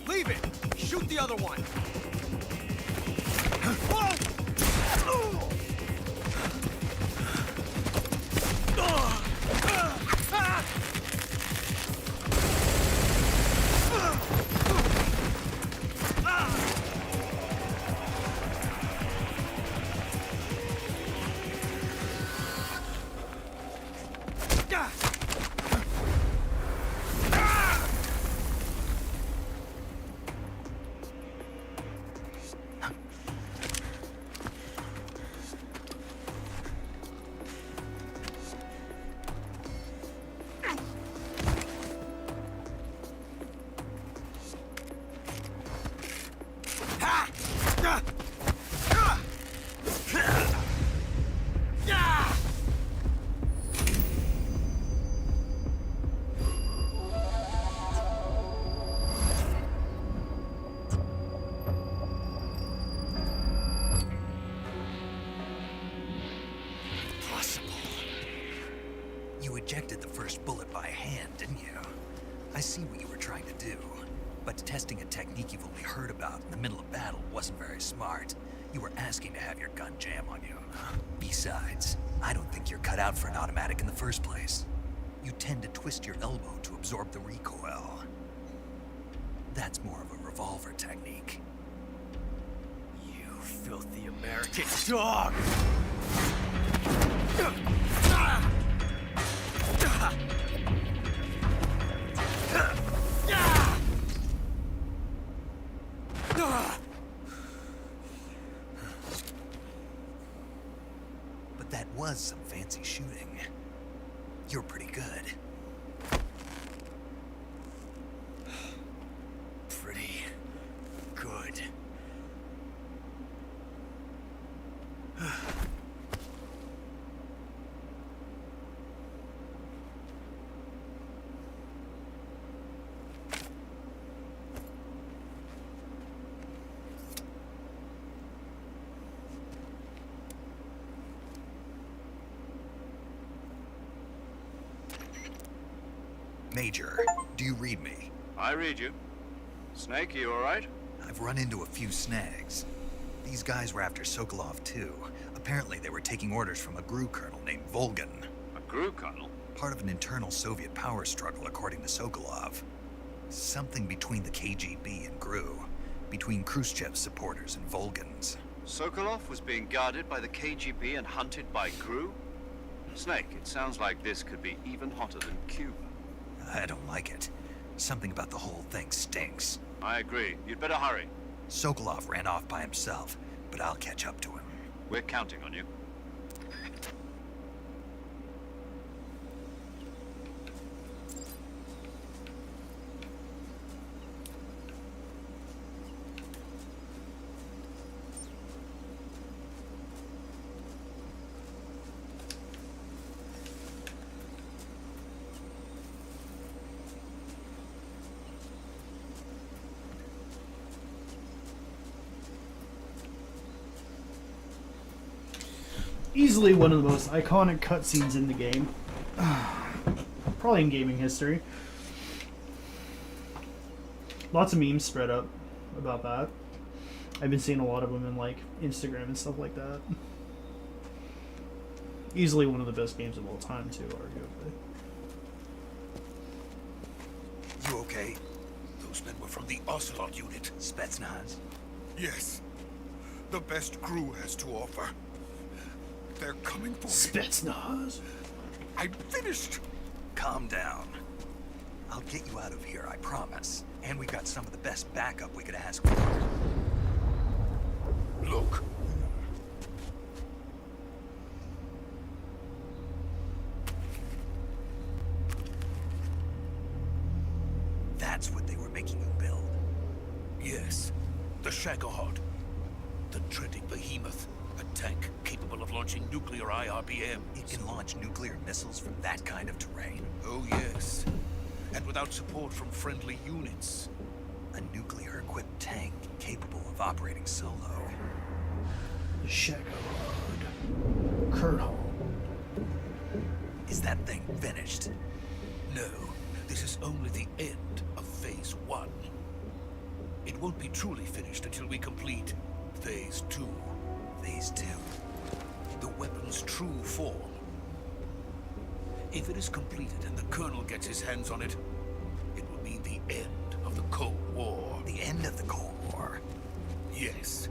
Leave it! Shoot the other one! Ejected the first bullet by hand, didn't you? I see what you were trying to do. But testing a technique you've only heard about in the middle of battle wasn't very smart. You were asking to have your gun jam on you. Besides, I don't think you're cut out for an automatic in the first place. You tend to twist your elbow to absorb the recoil. That's more of a revolver technique. You filthy American dog! But that was some fancy shooting. You're pretty good. Pretty good. Major, do you read me? I read you. Snake, you all right? I've run into a few snags. These guys were after Sokolov too. Apparently they were taking orders from a GRU colonel named Volgan. A GRU colonel? Part of an internal Soviet power struggle, according to Sokolov. Something between the KGB and GRU. Between Khrushchev's supporters and Volgan's. Sokolov was being guarded by the KGB and hunted by GRU? Snake, it sounds like this could be even hotter than Cuba. I don't like it. Something about the whole thing stinks. I agree. You'd better hurry. Sokolov ran off by himself, but I'll catch up to him. We're counting on you. Easily one of the most iconic cutscenes in the game. Probably in gaming history. Lots of memes spread up about that. I've been seeing a lot of them in like Instagram and stuff like that. Easily one of the best games of all time too, arguably. You okay? Those men were from the Ocelot unit. Spetsnaz? Yes. The best GRU has to offer. They're coming for me. Spetsnaz. I'm finished. Calm down. I'll get you out of here, I promise. And we got some of the best backup we could ask for. Look. That's what they were making you build. Yes. The Shagohod. The dreaded behemoth. A tank capable of launching nuclear IRBMs. It can launch nuclear missiles from that kind of terrain. Oh, yes. And without support from friendly units. A nuclear-equipped tank capable of operating solo. The Shadow Lord. Colonel. Is that thing finished? No, this is only the end of Phase 1. It won't be truly finished until we complete Phase 2. Phase 2? The weapon's true form. If it is completed and the Colonel gets his hands on it, it will mean the end of the Cold War. The end of the Cold War? Yes.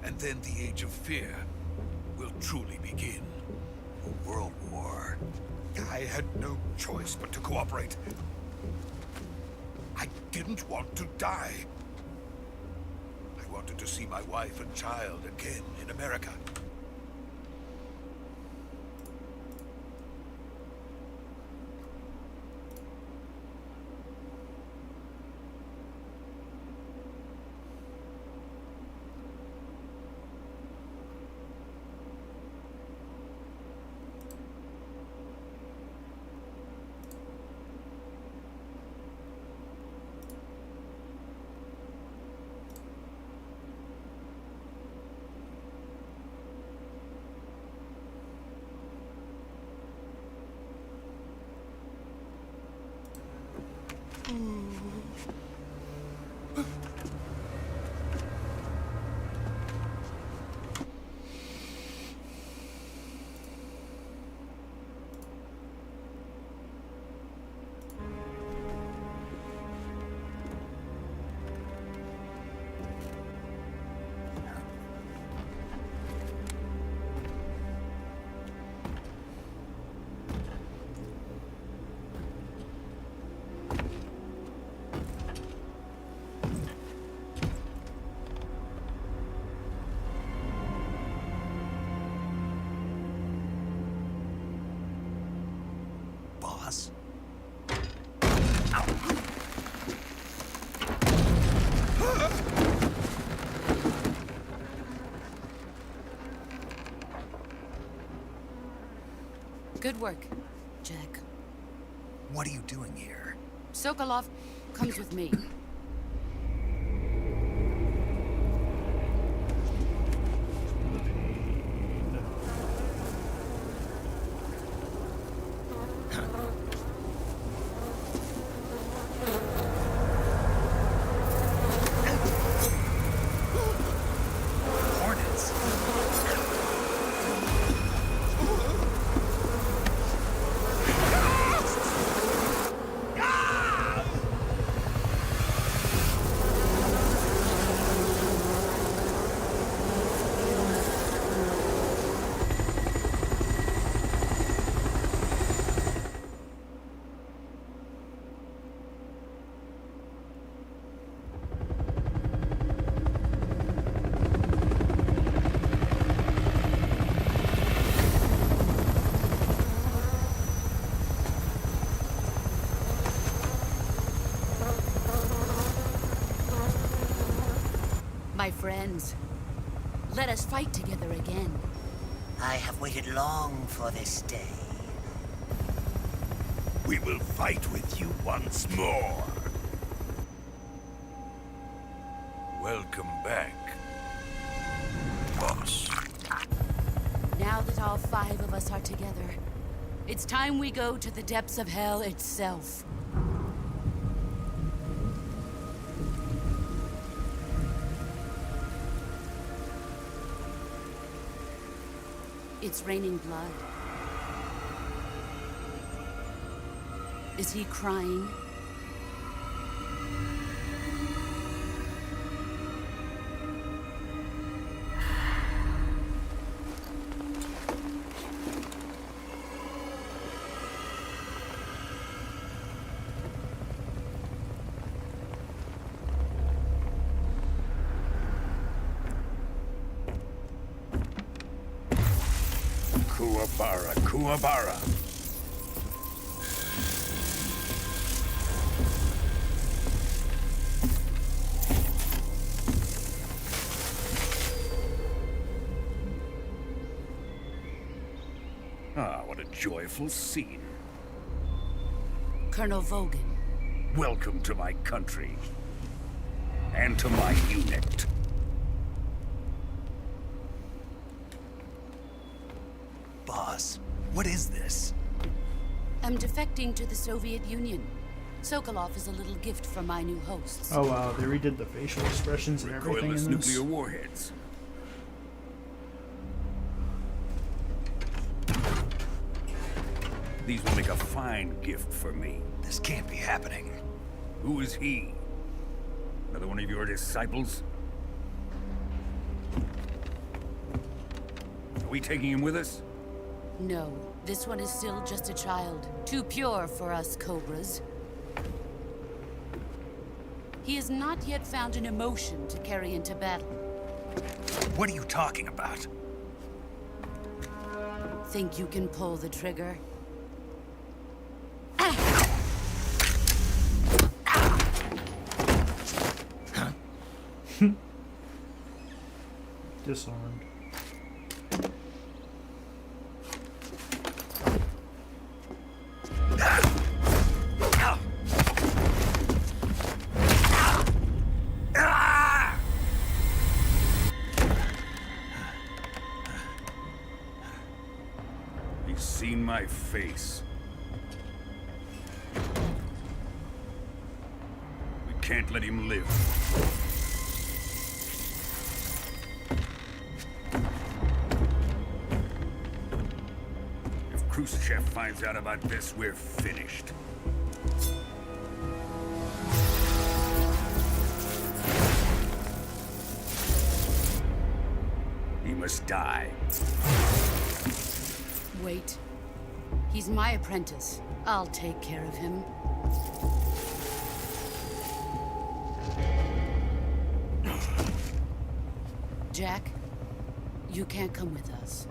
And then the Age of Fear will truly begin. A world war. I had no choice but to cooperate. I didn't want to die. I wanted to see my wife and child again in America. Boss? Good work, Jack. What are you doing here? Sokolov comes with me. Hornets? My friends, let us fight together again. I have waited long for this day. We will fight with you once more. Welcome back, boss. Now that all 5 of us are together, it's time we go to the depths of hell itself. It's raining blood. Is he crying? Kuwabara, Kuwabara. joyful scene. Colonel Vogan. Welcome to my country. And to my unit. Boss, what is this? I'm defecting to the Soviet Union. Sokolov is a little gift from my new hosts. Oh wow, they redid the facial expressions and everything Recoilless in this. nuclear warheads. These will make a fine gift for me. This can't be happening. Who is he? Another one of your disciples? Are we taking him with us? No, this one is still just a child. Too pure for us Cobras. He has not yet found an emotion to carry into battle. What are you talking about? Think you can pull the trigger? Disarmed. He's seen my face. We can't let him live. If Khrushchev finds out about this, we're finished. He must die. Wait. He's my apprentice. I'll take care of him. Jack, you can't come with us.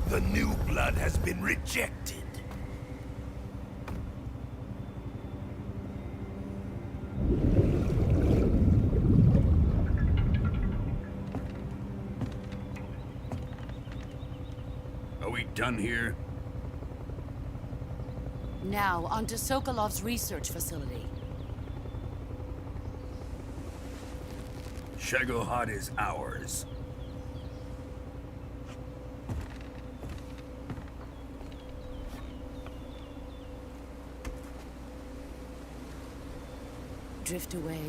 The new blood has been rejected. Are we done here? Now, onto Sokolov's research facility. Shagohod is ours. Drift away.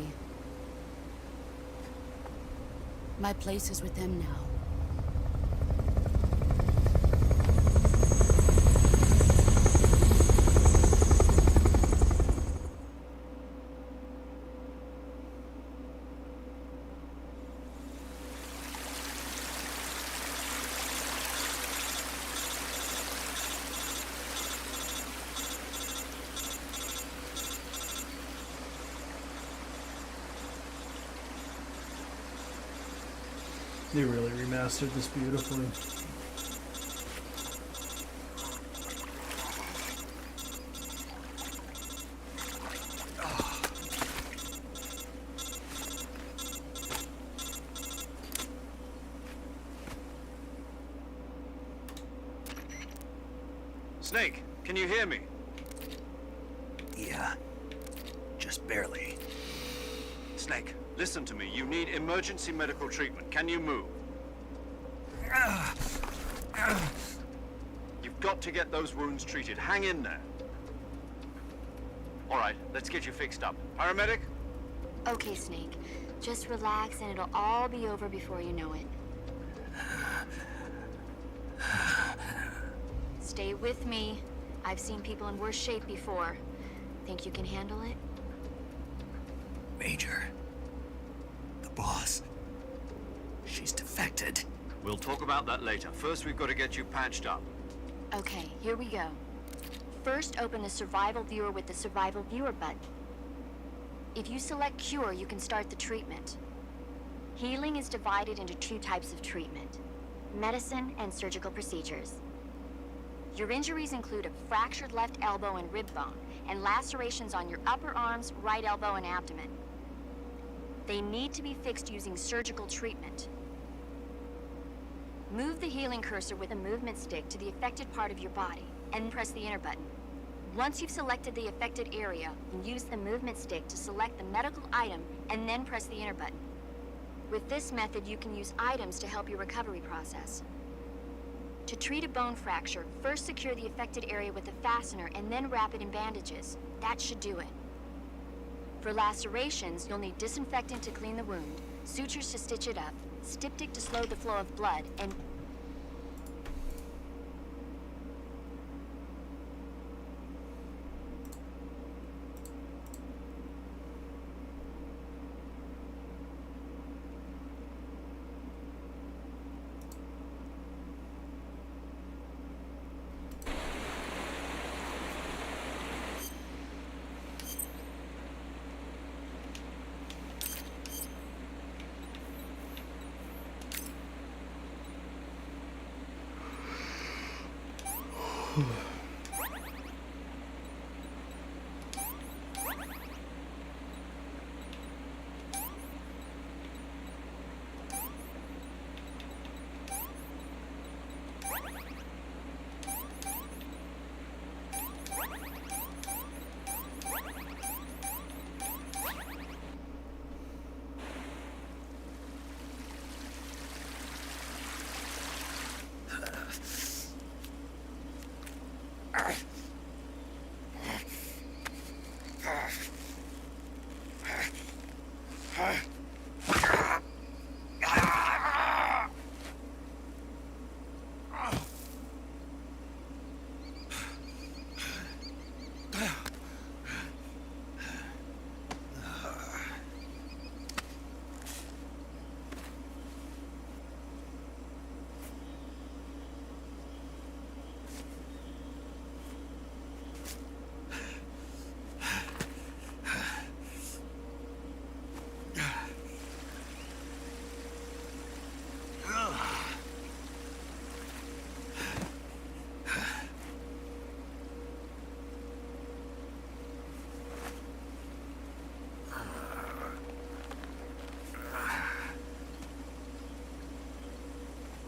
My place is with them now. They really remastered this beautifully. Snake, can you hear me? Yeah. Just barely. Snake, listen to me. You need emergency medical treatment. Can you move? You've got to get those wounds treated. Hang in there. All right, let's get you fixed up. Paramedic? Okay, Snake. Just relax and it'll all be over before you know it. Stay with me. I've seen people in worse shape before. Think you can handle it? Major. The boss. She's defected. We'll talk about that later. First, we've got to get you patched up. Okay, here we go. First, open the survival viewer with the survival viewer button. If you select cure, you can start the treatment. Healing is divided into 2 types of treatment: medicine and surgical procedures. Your injuries include a fractured left elbow and rib bone, and lacerations on your upper arms, right elbow, and abdomen. They need to be fixed using surgical treatment. Move the healing cursor with a movement stick to the affected part of your body, and press the enter button. Once you've selected the affected area, use the movement stick to select the medical item, and then press the enter button. With this method, you can use items to help your recovery process. To treat a bone fracture, first secure the affected area with a fastener and then wrap it in bandages. That should do it. For lacerations, you'll need disinfectant to clean the wound, sutures to stitch it up, styptic to slow the flow of blood, and...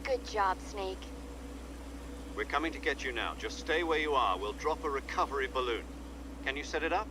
Good job, Snake. We're coming to get you now. Just stay where you are. We'll drop a recovery balloon. Can you set it up?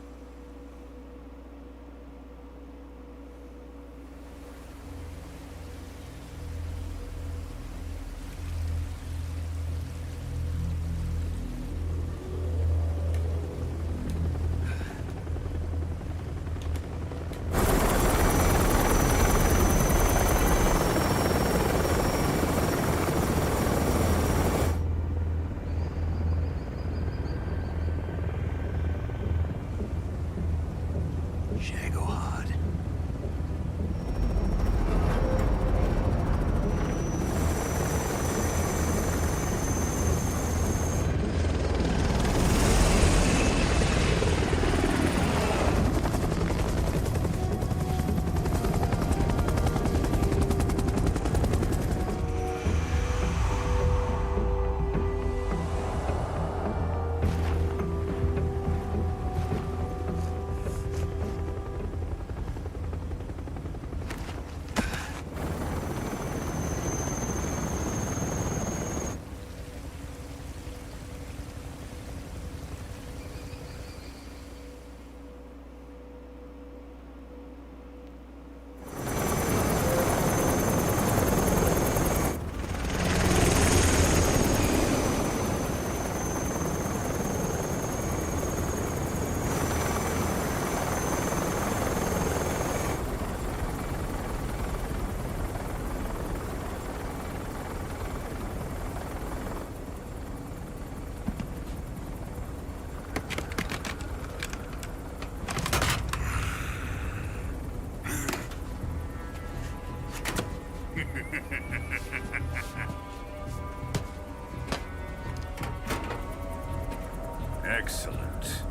Excellent.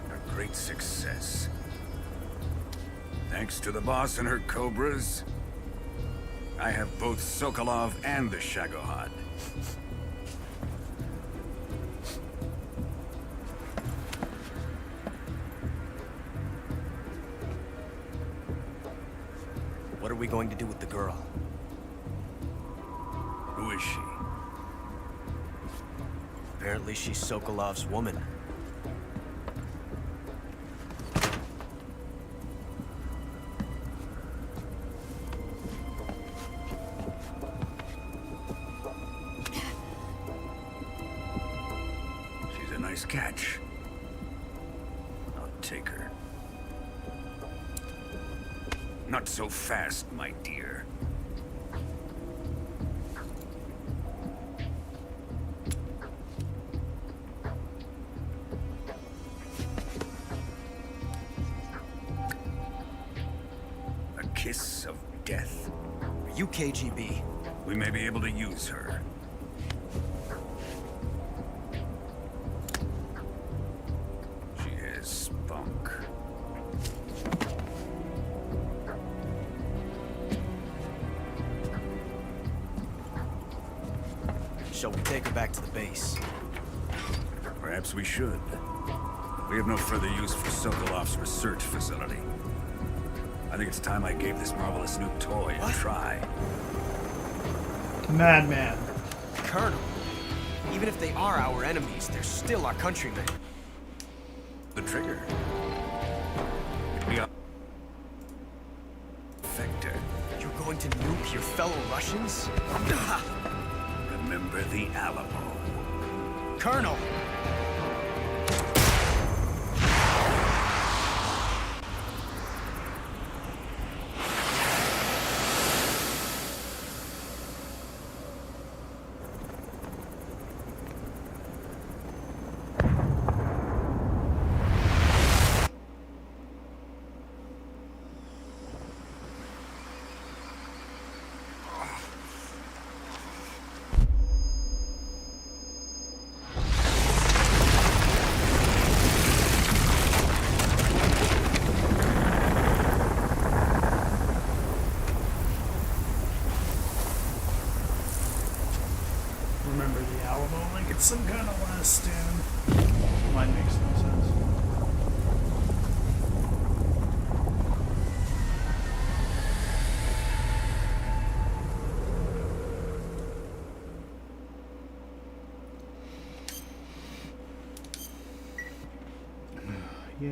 A great success. Thanks to the boss and her cobras, I have both Sokolov and the Shagohod. What are we going to do with the girl? Who is she? Apparently she's Sokolov's woman. She's a nice catch. I'll take her. Not so fast, my dear. A kiss of death. Are you KGB? We may be able to use her. She has spunk. Shall we take her back to the base? Perhaps we should. We have no further use for Sokolov's research facility. I think it's time I gave this marvelous new toy a try. Madman. Colonel, even if they are our enemies, they're still our countrymen. The trigger. We are... Vector. You're going to nuke your fellow Russians? Remember the Alamo. Colonel! Remember the Alamo like it's some kind of last stand. Mine makes no sense. Yay.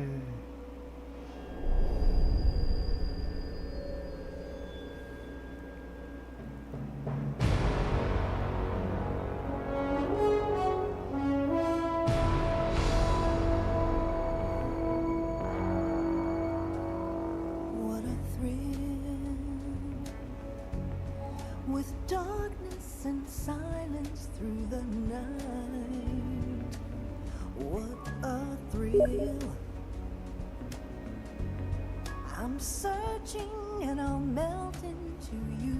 What a thrill, with darkness and silence through the night. What a thrill. I'm searching and I'll melt into you.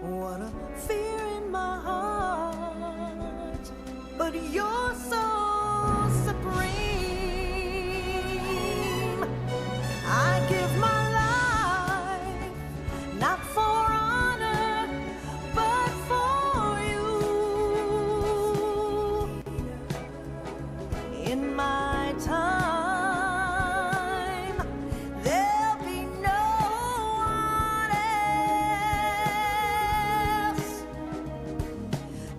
What a fear in my heart, but you're so supreme. I give my life, not for honor, but for you. In my time, there'll be no one else.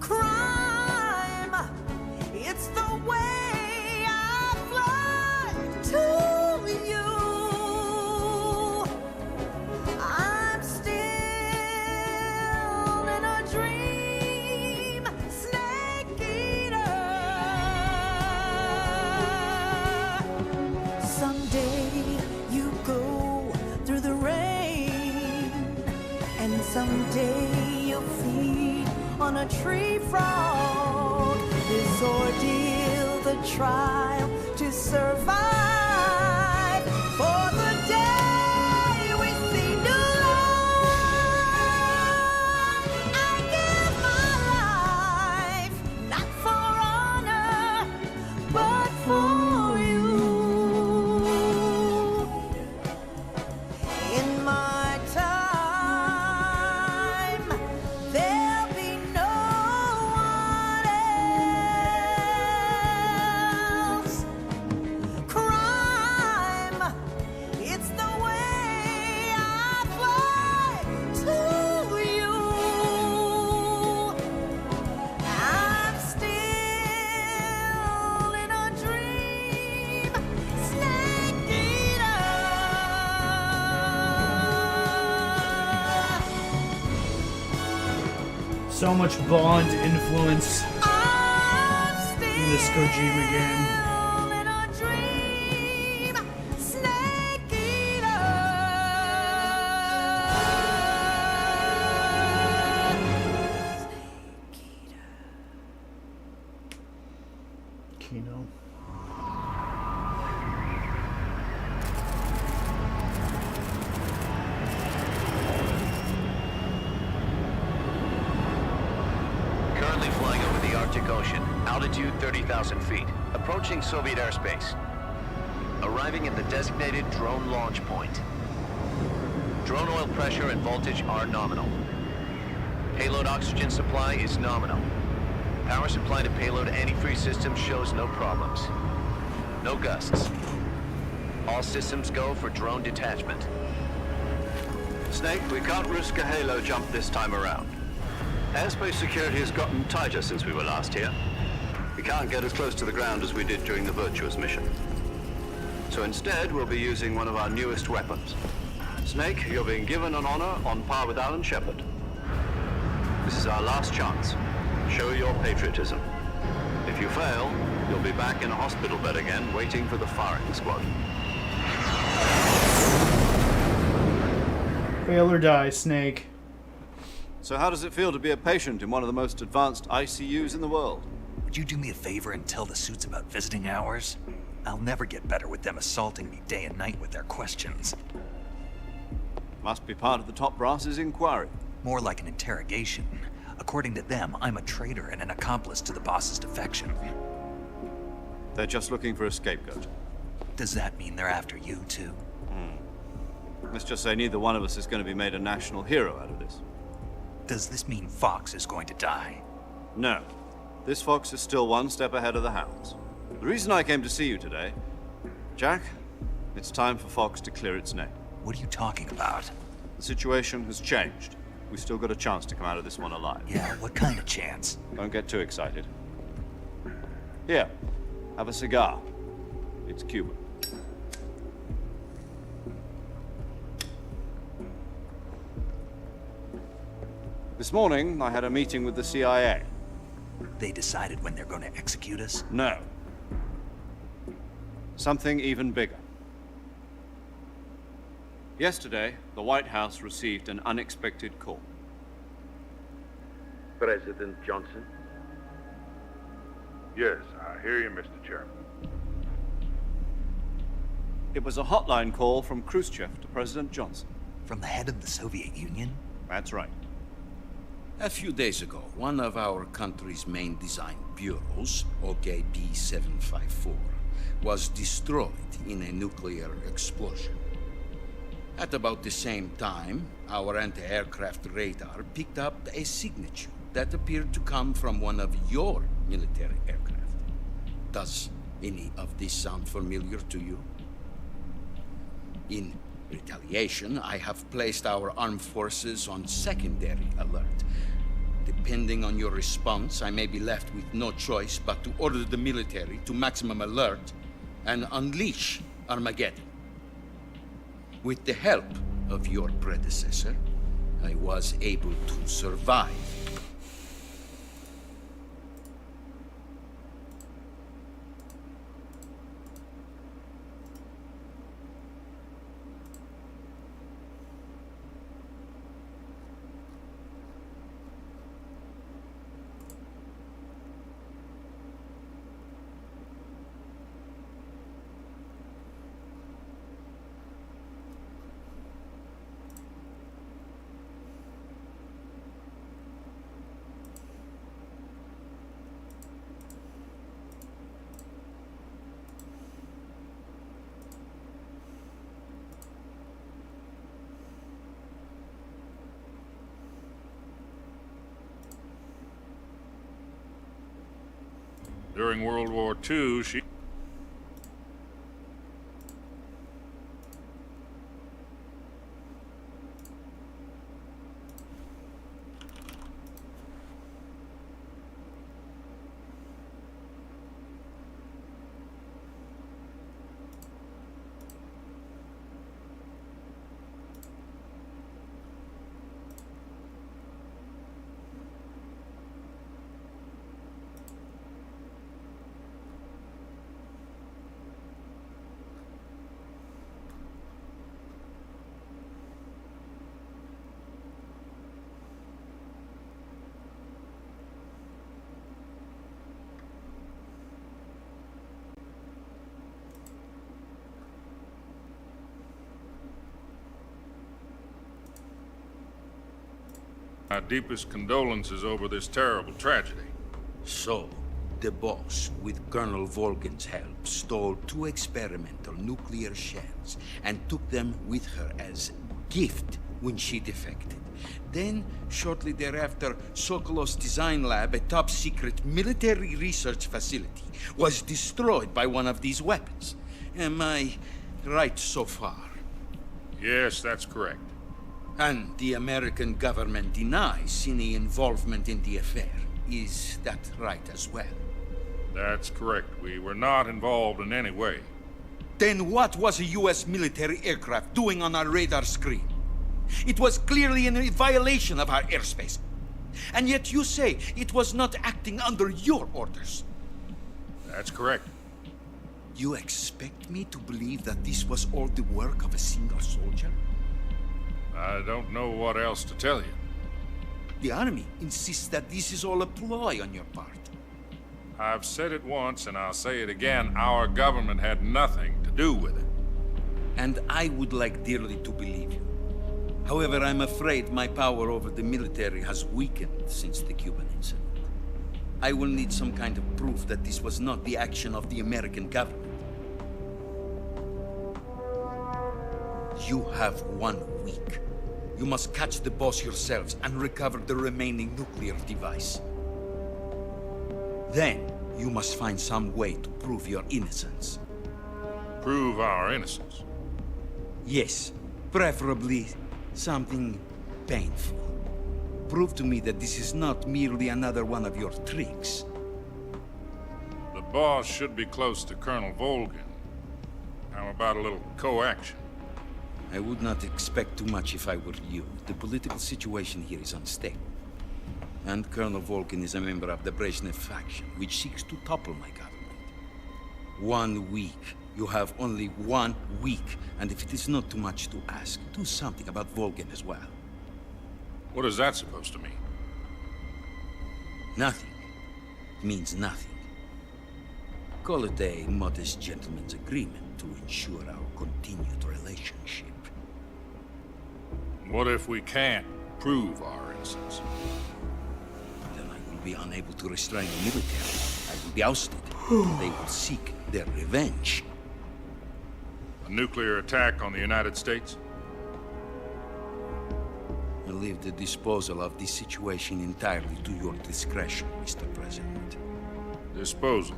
Crime, it's the way I fly to you. I'm still in a dream, snake eater. Someday you go through the rain, and someday you'll feed on a tree frog. This ordeal, the trial to survive, for the day we see new life. I give my life, So much Bond influence in this Kojima game. Kino. Currently flying over the Arctic Ocean, altitude 30,000 feet, approaching Soviet airspace. Arriving at the designated drone launch point. Drone oil pressure and voltage are nominal. Payload oxygen supply is nominal. Power supply to payload antifreeze system shows no problems. No gusts. All systems go for drone detachment. Snake, we can't risk a halo jump this time around. Airspace security has gotten tighter since we were last here. We can't get as close to the ground as we did during the Virtuous mission. So instead, we'll be using one of our newest weapons. Snake, you're being given an honor on par with Alan Shepard. This is our last chance. Show your patriotism. If you fail, you'll be back in a hospital bed again, waiting for the firing squad. Fail or die, Snake. So how does it feel to be a patient in one of the most advanced ICUs in the world? Would you do me a favor and tell the suits about visiting hours? I'll never get better with them assaulting me day and night with their questions. Must be part of the top brass's inquiry. More like an interrogation. According to them, I'm a traitor and an accomplice to the boss's defection. They're just looking for a scapegoat. Does that mean they're after you, too? Let's just say neither one of us is going to be made a national hero out of this. Does this mean Fox is going to die? No. This fox is still one step ahead of the hounds. The reason I came to see you today, Jack, it's time for Fox to clear its name. What are you talking about? The situation has changed. We've still got a chance to come out of this one alive. Yeah, what kind of chance? Don't get too excited. Here, have a cigar. It's Cuban. This morning, I had a meeting with the CIA. They decided when they're going to execute us? No. Something even bigger. Yesterday, the White House received an unexpected call. President Johnson? Yes, I hear you, Mr. Chairman. It was a hotline call from Khrushchev to President Johnson. From the head of the Soviet Union? That's right. A few days ago, one of our country's main design bureaus, OKB 754, was destroyed in a nuclear explosion. At about the same time, our anti-aircraft radar picked up a signature that appeared to come from one of your military aircraft. Does any of this sound familiar to you? In retaliation, I have placed our armed forces on secondary alert. Depending on your response, I may be left with no choice but to order the military to maximum alert and unleash Armageddon. With the help of your predecessor, I was able to survive. During World War II, she... My deepest condolences over this terrible tragedy. So, the boss, with Colonel Volgin's help, stole 2 experimental nuclear shells and took them with her as gift when she defected. Then, shortly thereafter, Sokolov's design lab, a top-secret military research facility, was destroyed by one of these weapons. Am I right so far? Yes, that's correct. And the American government denies any involvement in the affair. Is that right as well? That's correct. We were not involved in any way. Then what was a U.S. military aircraft doing on our radar screen? It was clearly in violation of our airspace. And yet you say it was not acting under your orders. That's correct. You expect me to believe that this was all the work of a single soldier? I don't know what else to tell you. The army insists that this is all a ploy on your part. I've said it once and I'll say it again. Our government had nothing to do with it. And I would like dearly to believe you. However, I'm afraid my power over the military has weakened since the Cuban incident. I will need some kind of proof that this was not the action of the American government. You have 1 week. You must catch the boss yourselves and recover the remaining nuclear device. Then, you must find some way to prove your innocence. Prove our innocence? Yes, preferably something painful. Prove to me that this is not merely another one of your tricks. The boss should be close to Colonel Volgin. How about a little co-action? I would not expect too much if I were you. The political situation here is unstable. And Colonel Volgin is a member of the Brezhnev faction, which seeks to topple my government. 1 week. You have only 1 week. And if it is not too much to ask, do something about Volgin as well. What is that supposed to mean? Nothing. It means nothing. Call it a modest gentleman's agreement to ensure our continued relationship. What if we can't prove our innocence? Then I will be unable to restrain the military. I will be ousted. They will seek their revenge. A nuclear attack on the United States? I leave the disposal of this situation entirely to your discretion, Mr. President. Disposal?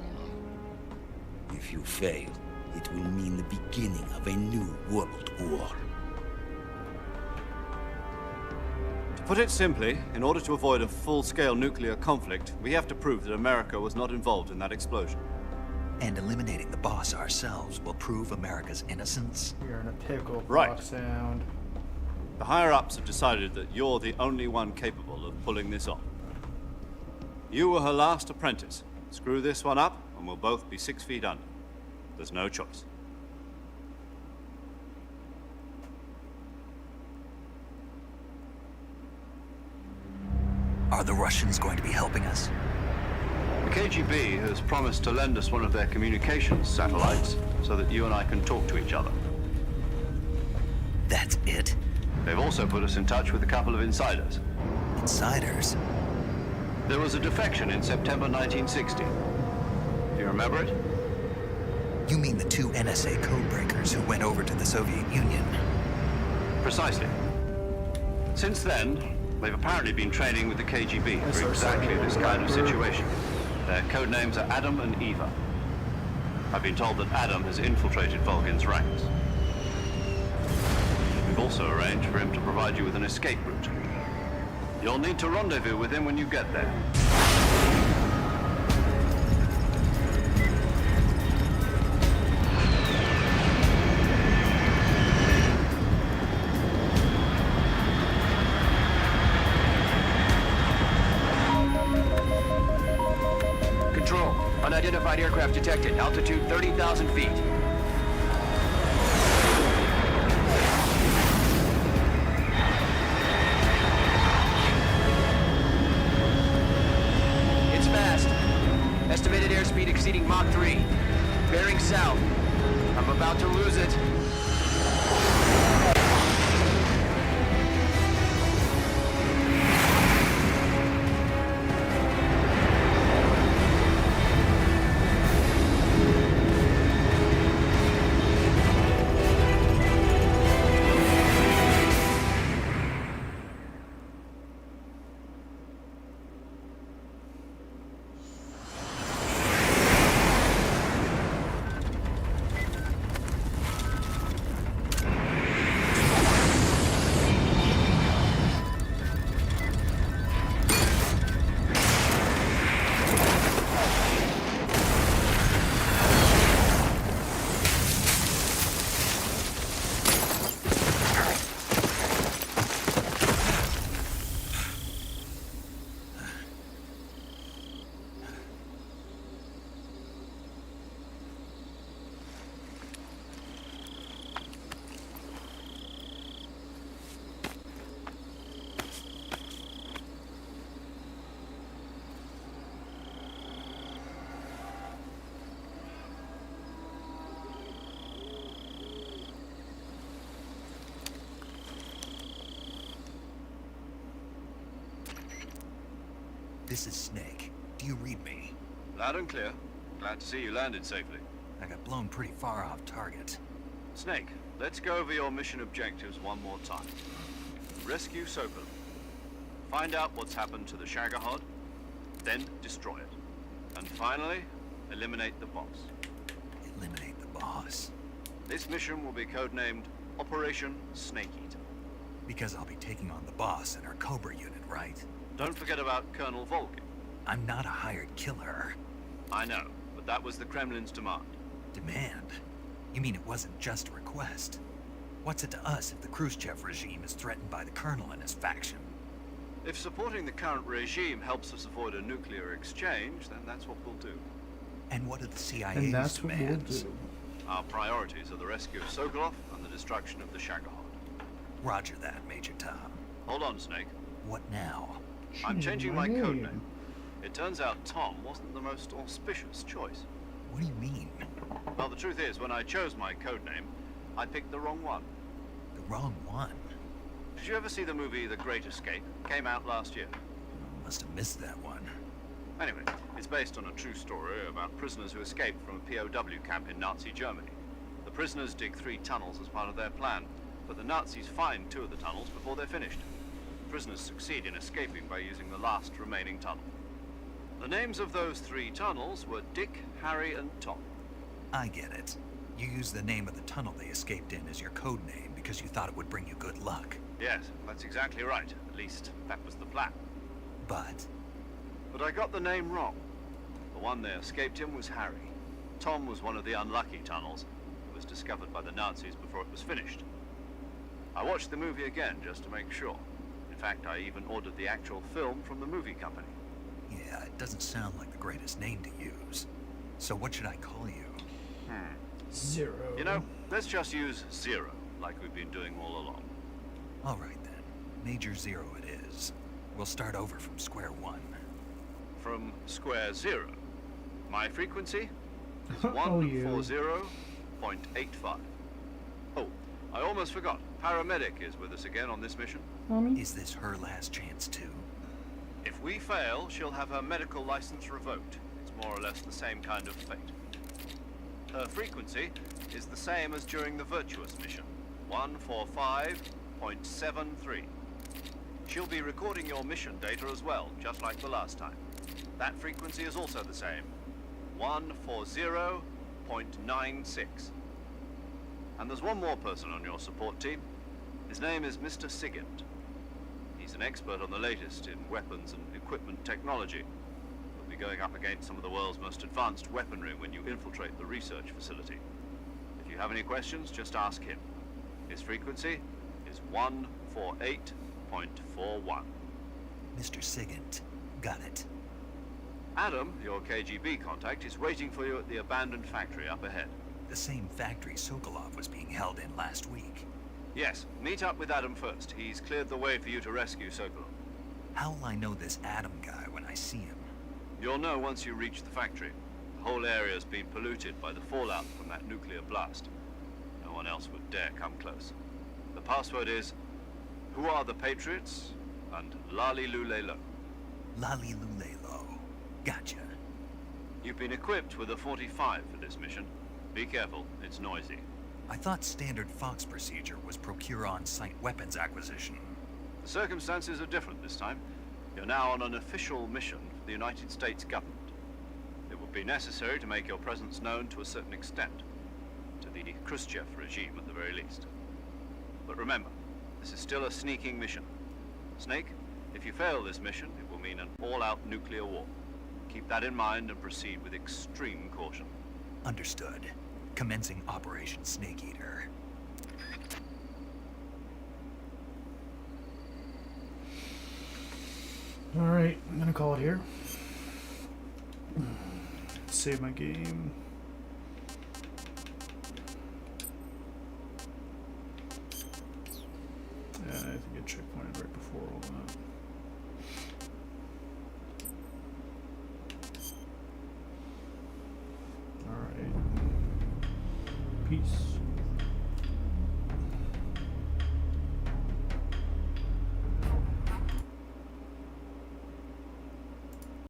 If you fail, it will mean the beginning of a new world war. To put it simply, in order to avoid a full-scale nuclear conflict, we have to prove that America was not involved in that explosion. And eliminating the boss ourselves will prove America's innocence? You're in a pickle, Right. Rock Sound. The higher-ups have decided that you're the only one capable of pulling this off. You were her last apprentice. Screw this one up, and we'll both be 6 feet under. There's no choice. Are the Russians going to be helping us? The KGB has promised to lend us one of their communications satellites so that you and I can talk to each other. That's it? They've also put us in touch with a couple of insiders. Insiders? There was a defection in September 1960. Do you remember it? You mean the 2 NSA codebreakers who went over to the Soviet Union? Precisely. Since then, they've apparently been training with the KGB for exactly this kind of situation. Their code names are Adam and Eva. I've been told that Adam has infiltrated Volgin's ranks. We've also arranged for him to provide you with an escape route. You'll need to rendezvous with him when you get there. Control, unidentified aircraft detected. Altitude 30,000 feet. It's fast. Estimated airspeed exceeding Mach 3. Bearing south. I'm about to lose it. This is Snake. Do you read me? Loud and clear. Glad to see you landed safely. I got blown pretty far off target. Snake, let's go over your mission objectives one more time. Rescue Sokol. Find out what's happened to the Shagohod, then destroy it. And finally, eliminate the boss. Eliminate the boss? This mission will be codenamed Operation Snake Eater. Because I'll be taking on the boss and our Cobra unit, right? Don't forget about Colonel Volgin. I'm not a hired killer. I know, but that was the Kremlin's demand. Demand? You mean it wasn't just a request? What's it to us if the Khrushchev regime is threatened by the Colonel and his faction? If supporting the current regime helps us avoid a nuclear exchange, then that's what we'll do. And what are the CIA's And that's what we'll demands? do. Our priorities are the rescue of Sokolov and the destruction of the Shagohod. Roger that, Major Tom. Hold on, Snake. What now? I'm changing my codename. It turns out Tom wasn't the most auspicious choice. What do you mean? Well, the truth is, when I chose my codename, I picked the wrong one. The wrong one? Did you ever see the movie The Great Escape? Came out last year. Must have missed that one. Anyway, it's based on a true story about prisoners who escaped from a POW camp in Nazi Germany. The prisoners dig 3 tunnels as part of their plan, but the Nazis find 2 of the tunnels before they're finished. Prisoners succeed in escaping by using the last remaining tunnel. The names of those 3 tunnels were Dick, Harry, and Tom. I get it. You used the name of the tunnel they escaped in as your code name because you thought it would bring you good luck. Yes, that's exactly right. At least, that was the plan. But I got the name wrong. The one they escaped in was Harry. Tom was one of the unlucky tunnels. It was discovered by the Nazis before it was finished. I watched the movie again just to make sure. In fact, I even ordered the actual film from the movie company. yeah, it doesn't sound like the greatest name to use. So what should I call you? Zero. You know, let's just use Zero, like we've been doing all along. All right then. Major Zero it is. We'll start over from square one. From square 0. My frequency is Oh, you. 140.85. Oh, I almost forgot. Paramedic is with us again on this mission. Is this her last chance too? If we fail, she'll have her medical license revoked. It's more or less the same kind of fate. Her frequency is the same as during the Virtuous mission, 145.73. She'll be recording your mission data as well, just like the last time. That frequency is also the same, 140.96. And there's one more person on your support team. His name is Mr. Sigint. He's an expert on the latest in weapons and equipment technology. He'll be going up against some of the world's most advanced weaponry when you infiltrate the research facility. If you have any questions, just ask him. His frequency is 148.41. Mr. Sigint. Got it. Adam, your KGB contact, is waiting for you at the abandoned factory up ahead. The same factory Sokolov was being held in last week. Yes, meet up with Adam first. He's cleared the way for you to rescue Sokolov. How will I know this Adam guy when I see him? You'll know once you reach the factory. The whole area's been polluted by the fallout from that nuclear blast. No one else would dare come close. The password is, "Who are the Patriots?" and Lali Lulelo. Lali Lulelo. Gotcha. You've been equipped with a 45 for this mission. Be careful, it's noisy. I thought standard Fox procedure was procure on-site weapons acquisition. The circumstances are different this time. You're now on an official mission for the United States government. It would be necessary to make your presence known to a certain extent. To the Khrushchev regime at the very least. But remember, this is still a sneaking mission. Snake, if you fail this mission, it will mean an all-out nuclear war. Keep that in mind and proceed with extreme caution. Understood. Commencing Operation Snake Eater. Alright, I'm gonna call it here. Save my game. I think I checkpointed right before all that. Alright. Peace.